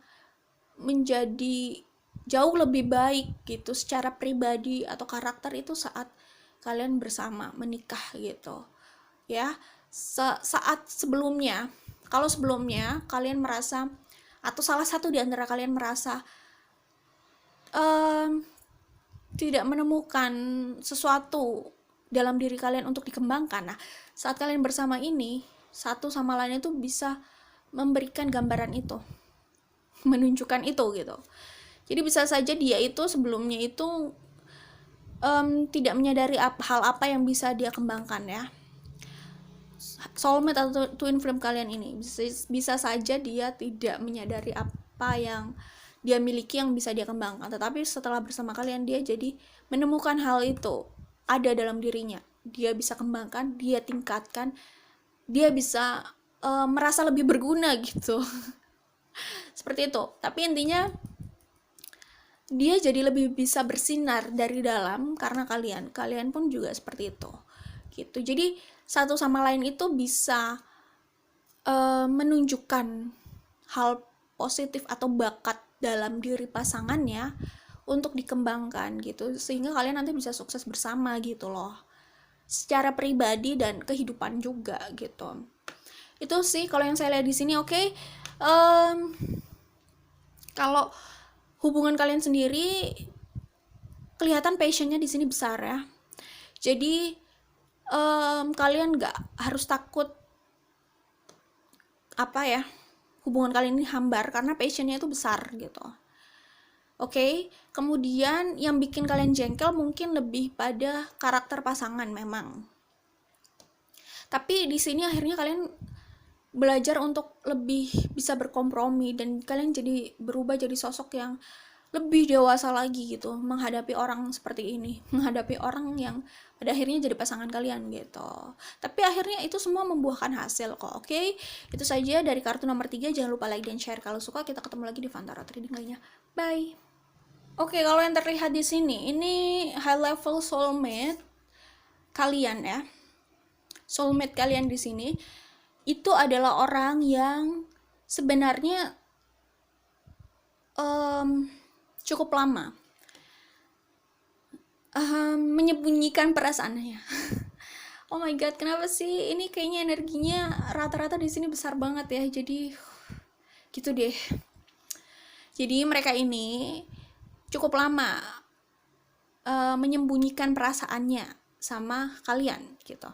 menjadi jauh lebih baik gitu secara pribadi atau karakter itu saat kalian bersama menikah gitu ya. Saat sebelumnya, kalau sebelumnya kalian merasa, atau salah satu di antara kalian merasa tidak menemukan sesuatu dalam diri kalian untuk dikembangkan, nah saat kalian bersama ini, satu sama lain itu bisa memberikan gambaran itu, menunjukkan itu gitu. Jadi bisa saja dia itu sebelumnya itu tidak menyadari hal apa yang bisa dia kembangkan ya. Soulmate atau twin flame kalian ini bisa saja dia tidak menyadari apa yang dia miliki yang bisa dia kembangkan, tetapi setelah bersama kalian dia jadi menemukan hal itu ada dalam dirinya, dia bisa kembangkan, dia tingkatkan, dia bisa merasa lebih berguna gitu. Seperti itu. Tapi intinya dia jadi lebih bisa bersinar dari dalam karena kalian pun juga seperti itu gitu. Jadi satu sama lain itu bisa menunjukkan hal positif atau bakat dalam diri pasangannya untuk dikembangkan gitu, sehingga kalian nanti bisa sukses bersama gitu loh, secara pribadi dan kehidupan juga gitu. Itu sih kalau yang saya lihat di sini. Oke. Kalau hubungan kalian sendiri kelihatan passionnya di sini besar ya. Jadi kalian nggak harus takut apa ya, hubungan kalian ini hambar karena passionnya itu besar gitu. Oke. Kemudian yang bikin kalian jengkel mungkin lebih pada karakter pasangan memang. Tapi di sini akhirnya kalian belajar untuk lebih bisa berkompromi dan kalian jadi berubah jadi sosok yang lebih dewasa lagi gitu menghadapi orang seperti ini, menghadapi orang yang pada akhirnya jadi pasangan kalian gitu. Tapi akhirnya itu semua membuahkan hasil kok. Oke. Itu saja dari kartu nomor 3. Jangan lupa like dan share kalau suka. Kita ketemu lagi di Vantara Trading lainnya. Bye. Oke, kalau yang terlihat di sini ini high level soulmate kalian ya. Soulmate kalian di sini itu adalah orang yang sebenarnya cukup lama menyembunyikan perasaannya. Oh my god, kenapa sih ini kayaknya energinya rata-rata di sini besar banget ya. Jadi gitu deh. Jadi mereka ini cukup lama menyembunyikan perasaannya sama kalian gitu.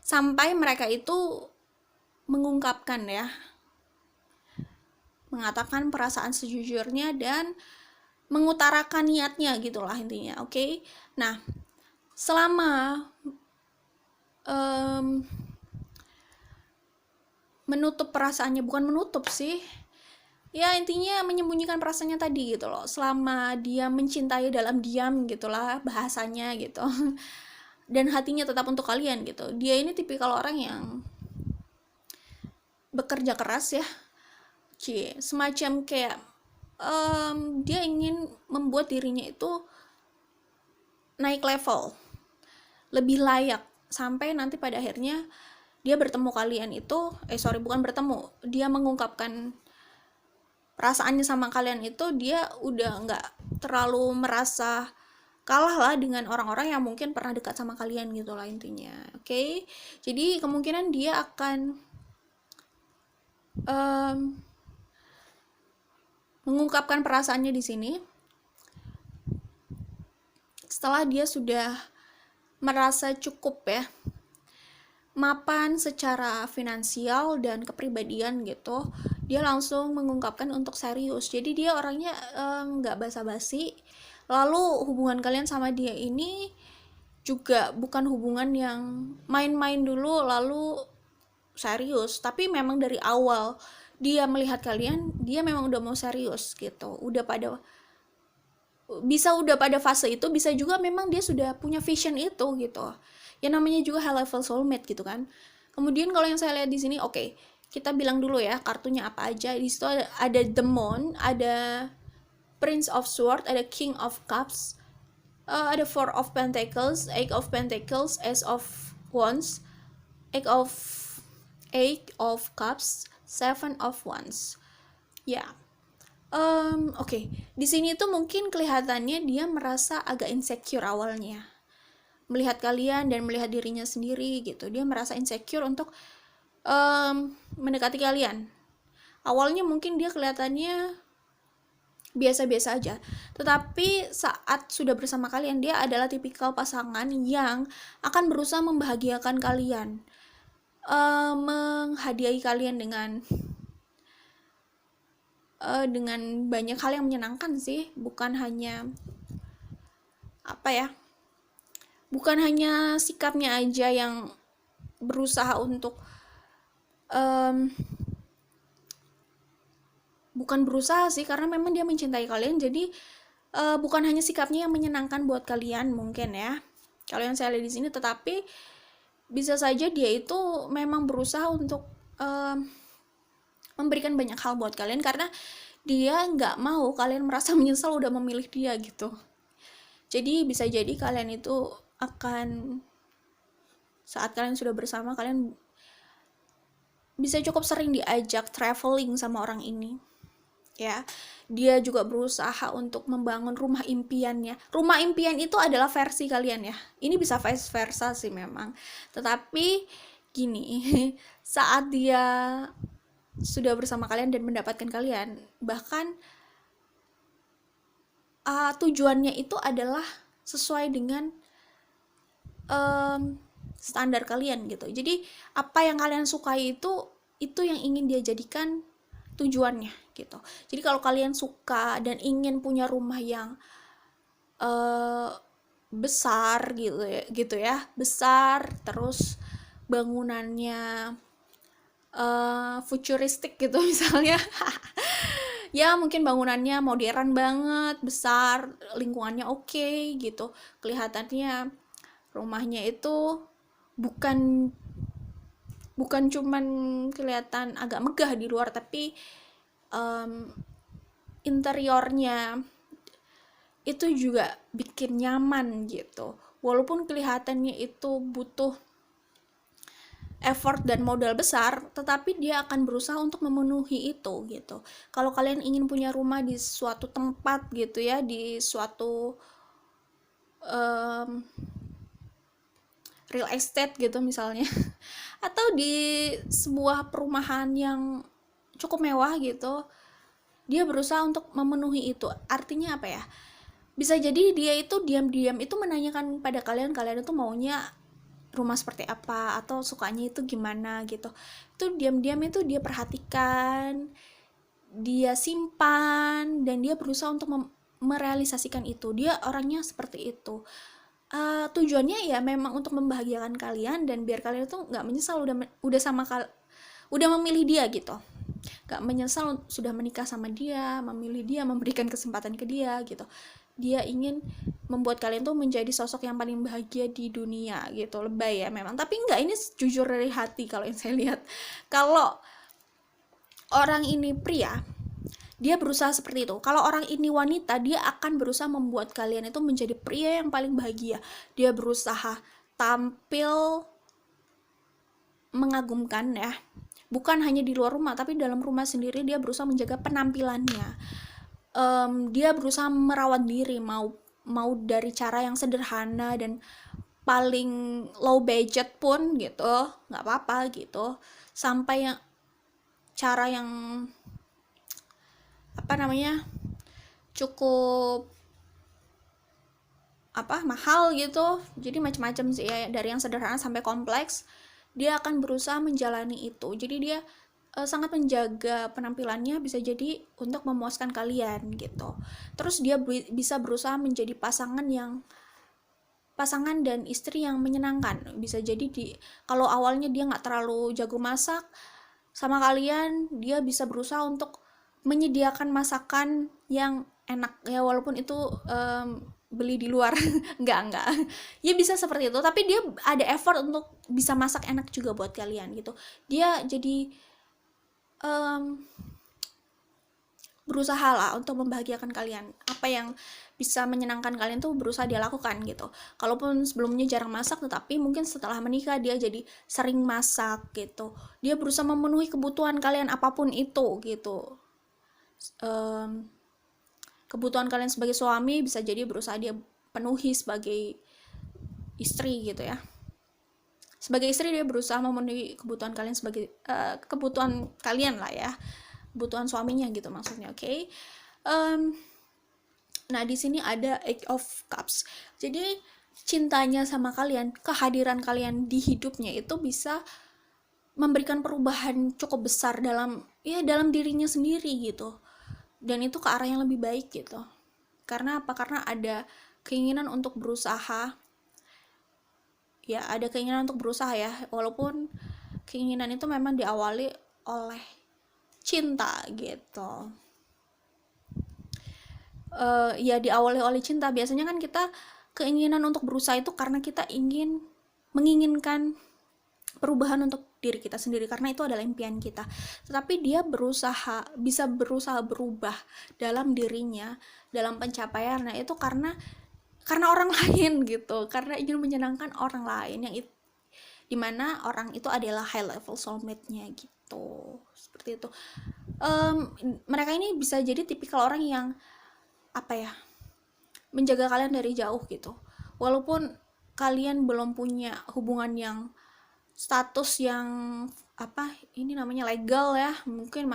Sampai mereka itu mengungkapkan ya, mengatakan perasaan sejujurnya dan mengutarakan niatnya gitulah intinya. Oke. Nah, selama menutup perasaannya, bukan menutup sih ya, intinya menyembunyikan perasaannya tadi gitu loh, selama dia mencintai dalam diam gitulah bahasanya gitu dan hatinya tetap untuk kalian gitu. Dia ini tipikal orang yang bekerja keras ya, semacam kayak dia ingin membuat dirinya itu naik level, lebih layak, sampai nanti pada akhirnya dia bertemu kalian itu, bukan bertemu, dia mengungkapkan perasaannya sama kalian itu, dia udah nggak terlalu merasa kalah lah dengan orang-orang yang mungkin pernah dekat sama kalian gitu lah intinya. Oke. Jadi kemungkinan dia akan mengungkapkan perasaannya di sini setelah dia sudah merasa cukup ya, mapan secara finansial dan kepribadian gitu. Dia langsung mengungkapkan untuk serius. Jadi dia orangnya nggak basa-basi. Lalu hubungan kalian sama dia ini juga bukan hubungan yang main-main dulu lalu serius, tapi memang dari awal dia melihat kalian, dia memang udah mau serius gitu. Udah pada fase itu, bisa juga memang dia sudah punya vision itu gitu. Ya namanya juga high level soulmate gitu kan. Kemudian kalau yang saya lihat di sini, oke, kita bilang dulu ya kartunya apa aja. Di situ ada The Moon, ada Prince of Swords, ada King of Cups, ada Four of Pentacles, Eight of Pentacles, Ace of Wands, Eight of Cups, Seven of Wands. Ya, oke. Di sini tuh mungkin kelihatannya dia merasa agak insecure awalnya, melihat kalian dan melihat dirinya sendiri gitu. Dia merasa insecure untuk mendekati kalian. Awalnya mungkin dia kelihatannya biasa-biasa aja, tetapi saat sudah bersama kalian, dia adalah tipikal pasangan yang akan berusaha membahagiakan kalian, menghadiahi kalian dengan banyak hal yang menyenangkan sih, bukan hanya bukan hanya sikapnya aja yang berusaha untuk bukan berusaha sih, karena memang dia mencintai kalian. Jadi bukan hanya sikapnya yang menyenangkan buat kalian mungkin ya, kalau yang saya lihat di sini, tetapi bisa saja dia itu memang berusaha untuk memberikan banyak hal buat kalian, karena dia nggak mau kalian merasa menyesal udah memilih dia gitu. Jadi bisa jadi kalian itu akan, saat kalian sudah bersama, kalian bisa cukup sering diajak traveling sama orang ini ya. Dia juga berusaha untuk membangun rumah impiannya. Rumah impian itu adalah versi kalian ya, ini bisa vice versa sih memang, tetapi gini, saat dia sudah bersama kalian dan mendapatkan kalian, bahkan tujuannya itu adalah sesuai dengan standar kalian gitu. Jadi apa yang kalian sukai itu yang ingin dia jadikan tujuannya gitu. Jadi kalau kalian suka dan ingin punya rumah yang besar gitu ya, besar, terus bangunannya futuristik gitu misalnya, ya mungkin bangunannya modern banget, besar, lingkungannya oke gitu, kelihatannya rumahnya itu bukan cuman kelihatan agak megah di luar, tapi interiornya itu juga bikin nyaman gitu. Walaupun kelihatannya itu butuh effort dan modal besar, tetapi dia akan berusaha untuk memenuhi itu gitu. Kalau kalian ingin punya rumah di suatu tempat gitu ya, di suatu real estate gitu misalnya, atau di sebuah perumahan yang cukup mewah gitu, dia berusaha untuk memenuhi itu. Artinya apa ya? Bisa jadi dia itu diam-diam itu menanyakan pada kalian itu maunya rumah seperti apa atau sukanya itu gimana gitu. Itu diam-diam itu dia perhatikan, dia simpan, dan dia berusaha untuk merealisasikan itu. Dia orangnya seperti itu. Tujuannya ya memang untuk membahagiakan kalian dan biar kalian itu nggak menyesal udah memilih dia gitu, nggak menyesal sudah menikah sama dia, memilih dia, memberikan kesempatan ke dia gitu. Dia ingin membuat kalian tuh menjadi sosok yang paling bahagia di dunia gitu. Lebay ya memang, tapi enggak, ini jujur dari hati kalau yang saya lihat. Kalau orang ini pria, dia berusaha seperti itu. Kalau orang ini wanita, dia akan berusaha membuat kalian itu menjadi pria yang paling bahagia. Dia berusaha tampil mengagumkan ya, bukan hanya di luar rumah, tapi dalam rumah sendiri dia berusaha menjaga penampilannya. Dia berusaha merawat diri, mau dari cara yang sederhana dan paling low budget pun gitu, nggak apa-apa gitu, sampai yang cara yang cukup mahal gitu. Jadi macam-macam sih ya, dari yang sederhana sampai kompleks, dia akan berusaha menjalani itu. Jadi dia sangat menjaga penampilannya, bisa jadi untuk memuaskan kalian gitu. Terus dia bisa berusaha menjadi pasangan yang pasangan dan istri yang menyenangkan. Bisa jadi kalau awalnya dia nggak terlalu jago masak sama kalian, dia bisa berusaha untuk menyediakan masakan yang enak ya, walaupun itu beli di luar. Enggak ya, bisa seperti itu, tapi dia ada effort untuk bisa masak enak juga buat kalian gitu. Dia jadi berusaha lah untuk membahagiakan kalian. Apa yang bisa menyenangkan kalian tuh berusaha dia lakukan gitu. Kalaupun sebelumnya jarang masak, tetapi mungkin setelah menikah dia jadi sering masak gitu. Dia berusaha memenuhi kebutuhan kalian apapun itu gitu. Kebutuhan kalian sebagai suami bisa jadi berusaha dia penuhi sebagai istri gitu ya. Sebagai istri dia berusaha memenuhi kebutuhan kalian sebagai kebutuhan kalian lah ya, kebutuhan suaminya gitu maksudnya. Oke. Nah di sini ada Eight of Cups. Jadi cintanya sama kalian, kehadiran kalian di hidupnya itu bisa memberikan perubahan cukup besar dalam dirinya sendiri gitu. Dan itu ke arah yang lebih baik gitu. Karena apa? Karena ada keinginan untuk berusaha. Ya, ada keinginan untuk berusaha ya. Walaupun keinginan itu memang diawali oleh cinta gitu. Ya diawali oleh cinta. Biasanya kan kita keinginan untuk berusaha itu karena kita menginginkan perubahan untuk diri kita sendiri, karena itu adalah impian kita. Tetapi dia bisa berusaha berubah dalam dirinya, dalam pencapaiannya itu karena orang lain gitu, karena ingin menyenangkan orang lain, yang dimana orang itu adalah high level soulmate-nya gitu. Seperti itu. Mereka ini bisa jadi tipikal orang yang menjaga kalian dari jauh gitu, walaupun kalian belum punya hubungan yang status yang legal ya, mungkin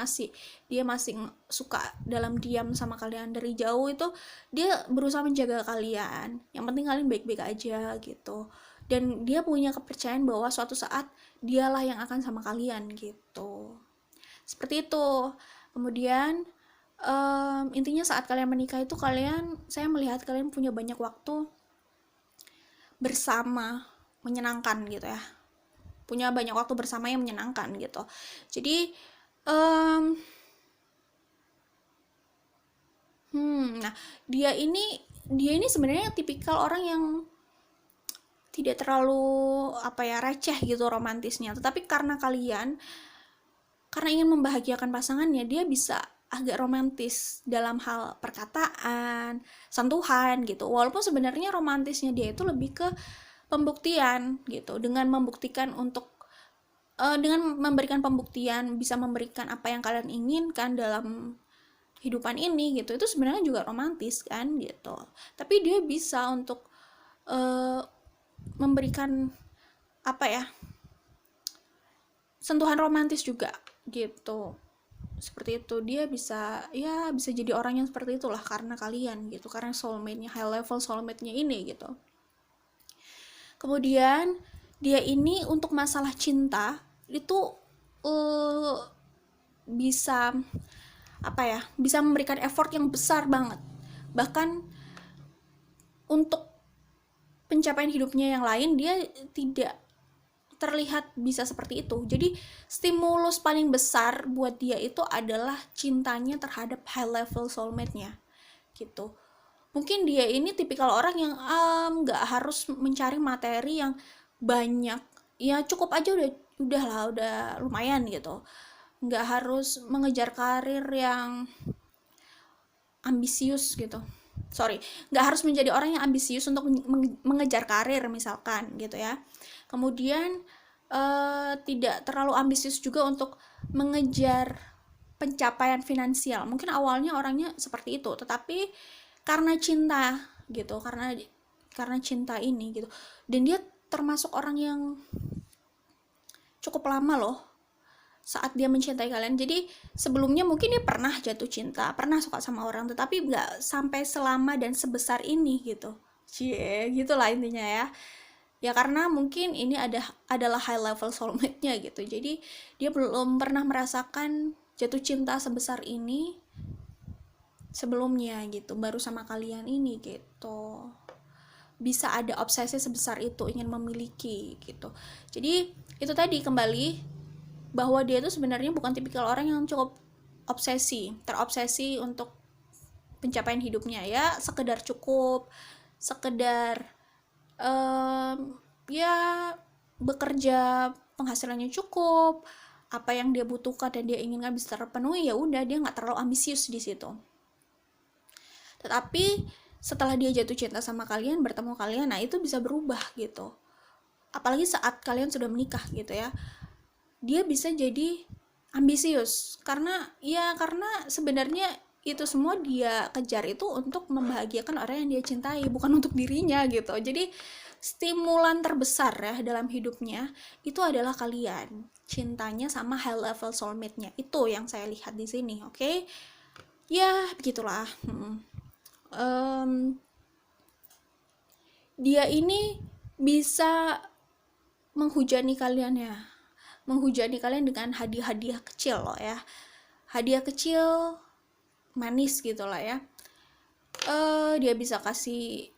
dia masih suka dalam diam sama kalian dari jauh, itu dia berusaha menjaga kalian, yang penting kalian baik-baik aja gitu, dan dia punya kepercayaan bahwa suatu saat dialah yang akan sama kalian gitu, seperti itu. Kemudian intinya saat kalian menikah itu saya melihat kalian punya banyak waktu bersama menyenangkan gitu ya, punya banyak waktu bersama yang menyenangkan gitu. Jadi nah dia ini sebenarnya tipikal orang yang tidak terlalu receh gitu romantisnya, tetapi karena ingin membahagiakan pasangannya, dia bisa agak romantis dalam hal perkataan, sentuhan gitu. Walaupun sebenarnya romantisnya dia itu lebih ke pembuktian gitu, dengan membuktikan dengan memberikan pembuktian, bisa memberikan apa yang kalian inginkan dalam kehidupan ini gitu. Itu sebenarnya juga romantis kan gitu. Tapi dia bisa untuk memberikan sentuhan romantis juga gitu, seperti itu. Dia bisa jadi orang yang seperti itulah karena kalian gitu, karena soulmate-nya, high level soulmate-nya ini gitu. Kemudian dia ini untuk masalah cinta itu bisa bisa memberikan effort yang besar banget, bahkan untuk pencapaian hidupnya yang lain dia tidak terlihat bisa seperti itu. Jadi stimulus paling besar buat dia itu adalah cintanya terhadap high level soulmate-nya gitu. Mungkin dia ini tipikal orang yang nggak harus mencari materi yang banyak, ya cukup aja udah lumayan gitu. Nggak harus mengejar karir yang ambisius gitu. Nggak harus menjadi orang yang ambisius untuk mengejar karir misalkan gitu ya. Kemudian tidak terlalu ambisius juga untuk mengejar pencapaian finansial. Mungkin awalnya orangnya seperti itu, tetapi karena cinta gitu, karena cinta ini gitu. Dan dia termasuk orang yang cukup lama loh saat dia mencintai kalian. Jadi sebelumnya mungkin dia pernah jatuh cinta, pernah suka sama orang, tetapi nggak sampai selama dan sebesar ini gitu. Gitulah intinya ya. Ya karena mungkin ini adalah high level soulmate-nya gitu. Jadi dia belum pernah merasakan jatuh cinta sebesar ini sebelumnya gitu, baru sama kalian ini gitu. bisa ada obsesi sebesar itu, ingin memiliki gitu. Jadi itu tadi kembali bahwa dia itu sebenarnya bukan tipikal orang yang cukup terobsesi untuk pencapaian hidupnya, ya sekedar cukup, sekedar ya bekerja penghasilannya cukup, apa yang dia butuhkan dan dia inginkan bisa terpenuhi, ya udah, dia nggak terlalu ambisius di situ. Tetapi setelah dia jatuh cinta sama kalian, bertemu kalian, nah itu bisa berubah gitu. Apalagi saat kalian sudah menikah gitu ya. Dia bisa jadi ambisius karena sebenarnya itu semua dia kejar itu untuk membahagiakan orang yang dia cintai, bukan untuk dirinya gitu. Jadi stimulan terbesar ya dalam hidupnya itu adalah kalian, cintanya sama high level soulmate-nya. Itu yang saya lihat di sini, oke? Ya, begitulah. Dia ini bisa menghujani kalian ya. Menghujani kalian dengan hadiah-hadiah kecil loh ya. Hadiah kecil manis gitu lah ya. Dia bisa kasih,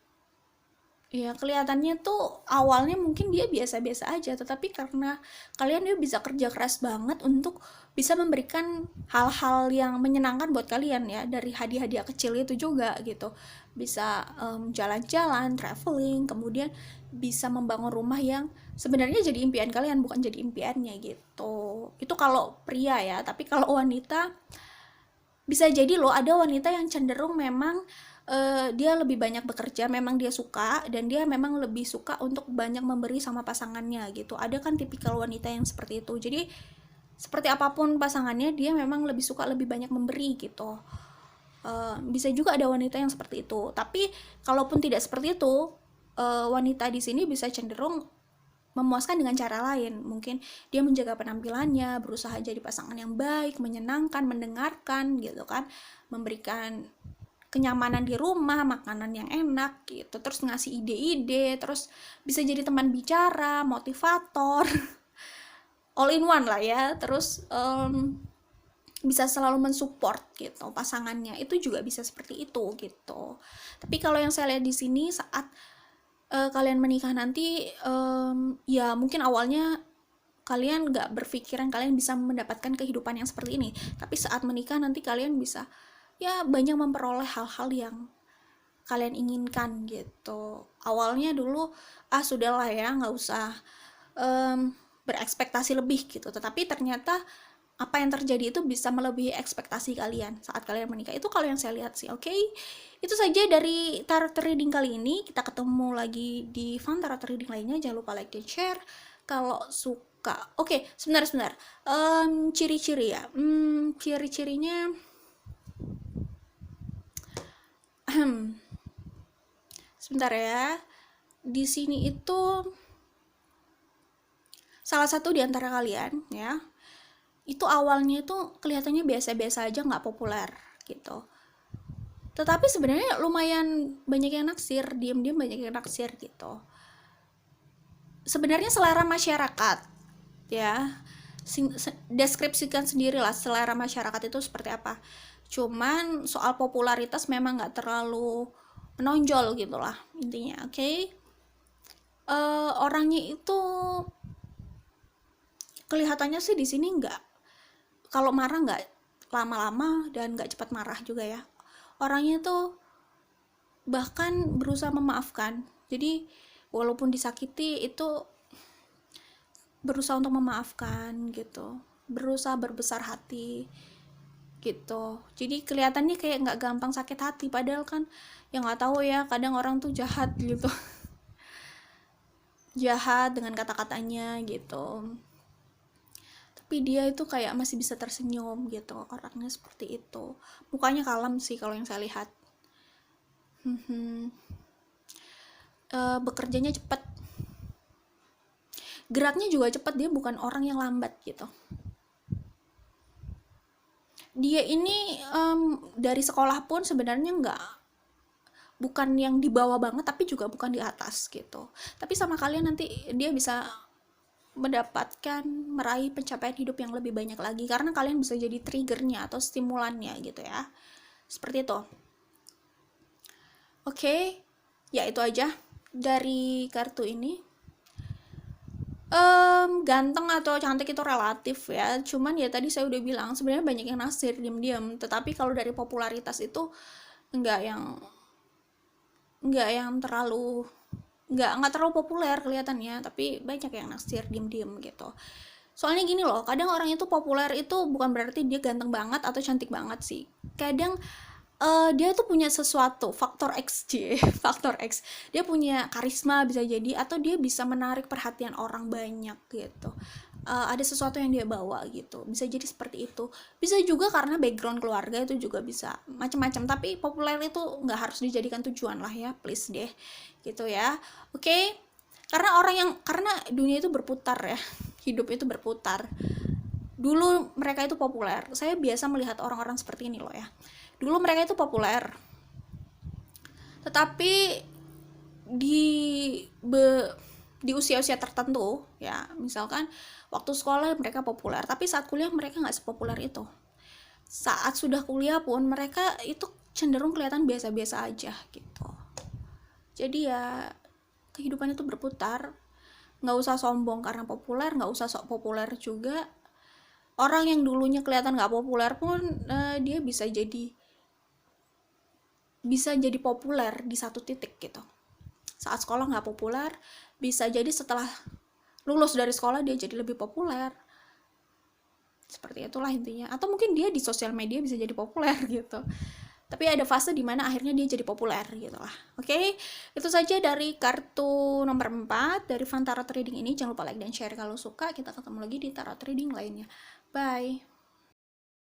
ya kelihatannya tuh awalnya mungkin dia biasa-biasa aja, tetapi karena kalian dia bisa kerja keras banget untuk bisa memberikan hal-hal yang menyenangkan buat kalian ya, dari hadiah-hadiah kecil itu juga gitu. Bisa jalan-jalan, traveling, kemudian bisa membangun rumah yang sebenarnya jadi impian kalian, bukan jadi impiannya gitu. Itu kalau pria ya, tapi kalau wanita bisa jadi loh, ada wanita yang cenderung memang dia lebih banyak bekerja, memang dia suka, dan dia memang lebih suka untuk banyak memberi sama pasangannya gitu. Ada kan tipikal wanita yang seperti itu. Jadi seperti apapun pasangannya, dia memang lebih suka lebih banyak memberi gitu. Bisa juga ada wanita yang seperti itu. Tapi kalaupun tidak seperti itu, wanita di sini bisa cenderung memuaskan dengan cara lain. Mungkin dia menjaga penampilannya, berusaha jadi pasangan yang baik, menyenangkan, mendengarkan gitu kan, memberikan kenyamanan di rumah, makanan yang enak gitu, terus ngasih ide-ide, terus bisa jadi teman bicara, motivator, all in one lah ya. Terus bisa selalu mensupport gitu pasangannya, itu juga bisa seperti itu gitu. Tapi kalau yang saya lihat di sini, saat kalian menikah nanti, ya mungkin awalnya kalian nggak berpikiran kalian bisa mendapatkan kehidupan yang seperti ini, tapi saat menikah nanti kalian bisa ya banyak memperoleh hal-hal yang kalian inginkan gitu. Awalnya dulu sudahlah ya, nggak usah berekspektasi lebih gitu, tetapi ternyata apa yang terjadi itu bisa melebihi ekspektasi kalian saat kalian menikah. Itu kalau yang saya lihat sih. Oke, itu saja dari tarot reading kali ini. Kita ketemu lagi di fun tarot reading lainnya. Jangan lupa like dan share kalau suka. Oke, sebentar. Ciri-ciri ya. Ciri-cirinya sebentar ya. Di sini itu salah satu di antara kalian ya, itu awalnya itu kelihatannya biasa-biasa aja, nggak populer gitu. Tetapi sebenarnya lumayan banyak yang naksir, diam-diam banyak yang naksir gitu. Sebenarnya selera masyarakat ya, deskripsikan sendirilah selera masyarakat itu seperti apa. Cuman soal popularitas memang nggak terlalu menonjol gitulah intinya, oke? Orangnya itu kelihatannya sih di sini nggak, kalau marah nggak lama-lama dan nggak cepat marah juga ya. Orangnya tuh bahkan berusaha memaafkan. Jadi walaupun disakiti itu berusaha untuk memaafkan gitu, berusaha berbesar hati gitu. Jadi kelihatannya kayak nggak gampang sakit hati, padahal kan ya nggak tahu ya, kadang orang tuh jahat gitu. Jahat dengan kata-katanya gitu, tapi dia itu kayak masih bisa tersenyum gitu, orangnya seperti itu. Mukanya kalem sih kalau yang saya lihat. Bekerjanya cepat, geraknya juga cepat, dia bukan orang yang lambat gitu. Dia ini dari sekolah pun sebenarnya bukan yang di bawah banget, tapi juga bukan di atas gitu. Tapi sama kalian nanti dia bisa mendapatkan, meraih pencapaian hidup yang lebih banyak lagi, karena kalian bisa jadi triggernya atau stimulannya gitu ya. Seperti itu. Oke, ya itu aja. dari kartu ini, ganteng atau cantik itu relatif ya, cuman ya tadi saya udah bilang sebenarnya banyak yang naksir diam-diam, tetapi kalau dari popularitas itu nggak yang nggak yang terlalu nggak terlalu populer kelihatannya, tapi banyak yang naksir diem-diem gitu. Soalnya gini loh, kadang orang itu populer itu bukan berarti dia ganteng banget atau cantik banget sih. Kadang dia tuh punya sesuatu, faktor X faktor X. Dia punya karisma bisa jadi, atau dia bisa menarik perhatian orang banyak gitu. Ada sesuatu yang dia bawa gitu, bisa jadi seperti itu. Bisa juga karena background keluarga, itu juga bisa macam-macam, tapi populer itu nggak harus dijadikan tujuan lah ya, please deh gitu ya. Oke. Karena dunia itu berputar ya, hidup itu berputar. Dulu mereka itu populer, saya biasa melihat orang-orang seperti ini loh ya. Dulu mereka itu populer, tetapi di di usia-usia tertentu ya, misalkan waktu sekolah mereka populer, tapi saat kuliah mereka nggak sepopuler itu. Saat sudah kuliah pun mereka itu cenderung kelihatan biasa-biasa aja gitu. Jadi ya kehidupan itu berputar, nggak usah sombong karena populer, nggak usah sok populer juga. Orang yang dulunya kelihatan nggak populer pun dia bisa jadi populer di satu titik gitu. Saat sekolah nggak populer, bisa jadi setelah lulus dari sekolah dia jadi lebih populer. Seperti itulah intinya. Atau mungkin dia di sosial media bisa jadi populer gitu. Tapi ada fase dimana akhirnya dia jadi populer gitu lah. Oke, itu saja dari kartu nomor 4 dari Fun Tarot Reading ini. Jangan lupa like dan share kalau suka. Kita ketemu lagi di Tarot Reading lainnya. Bye.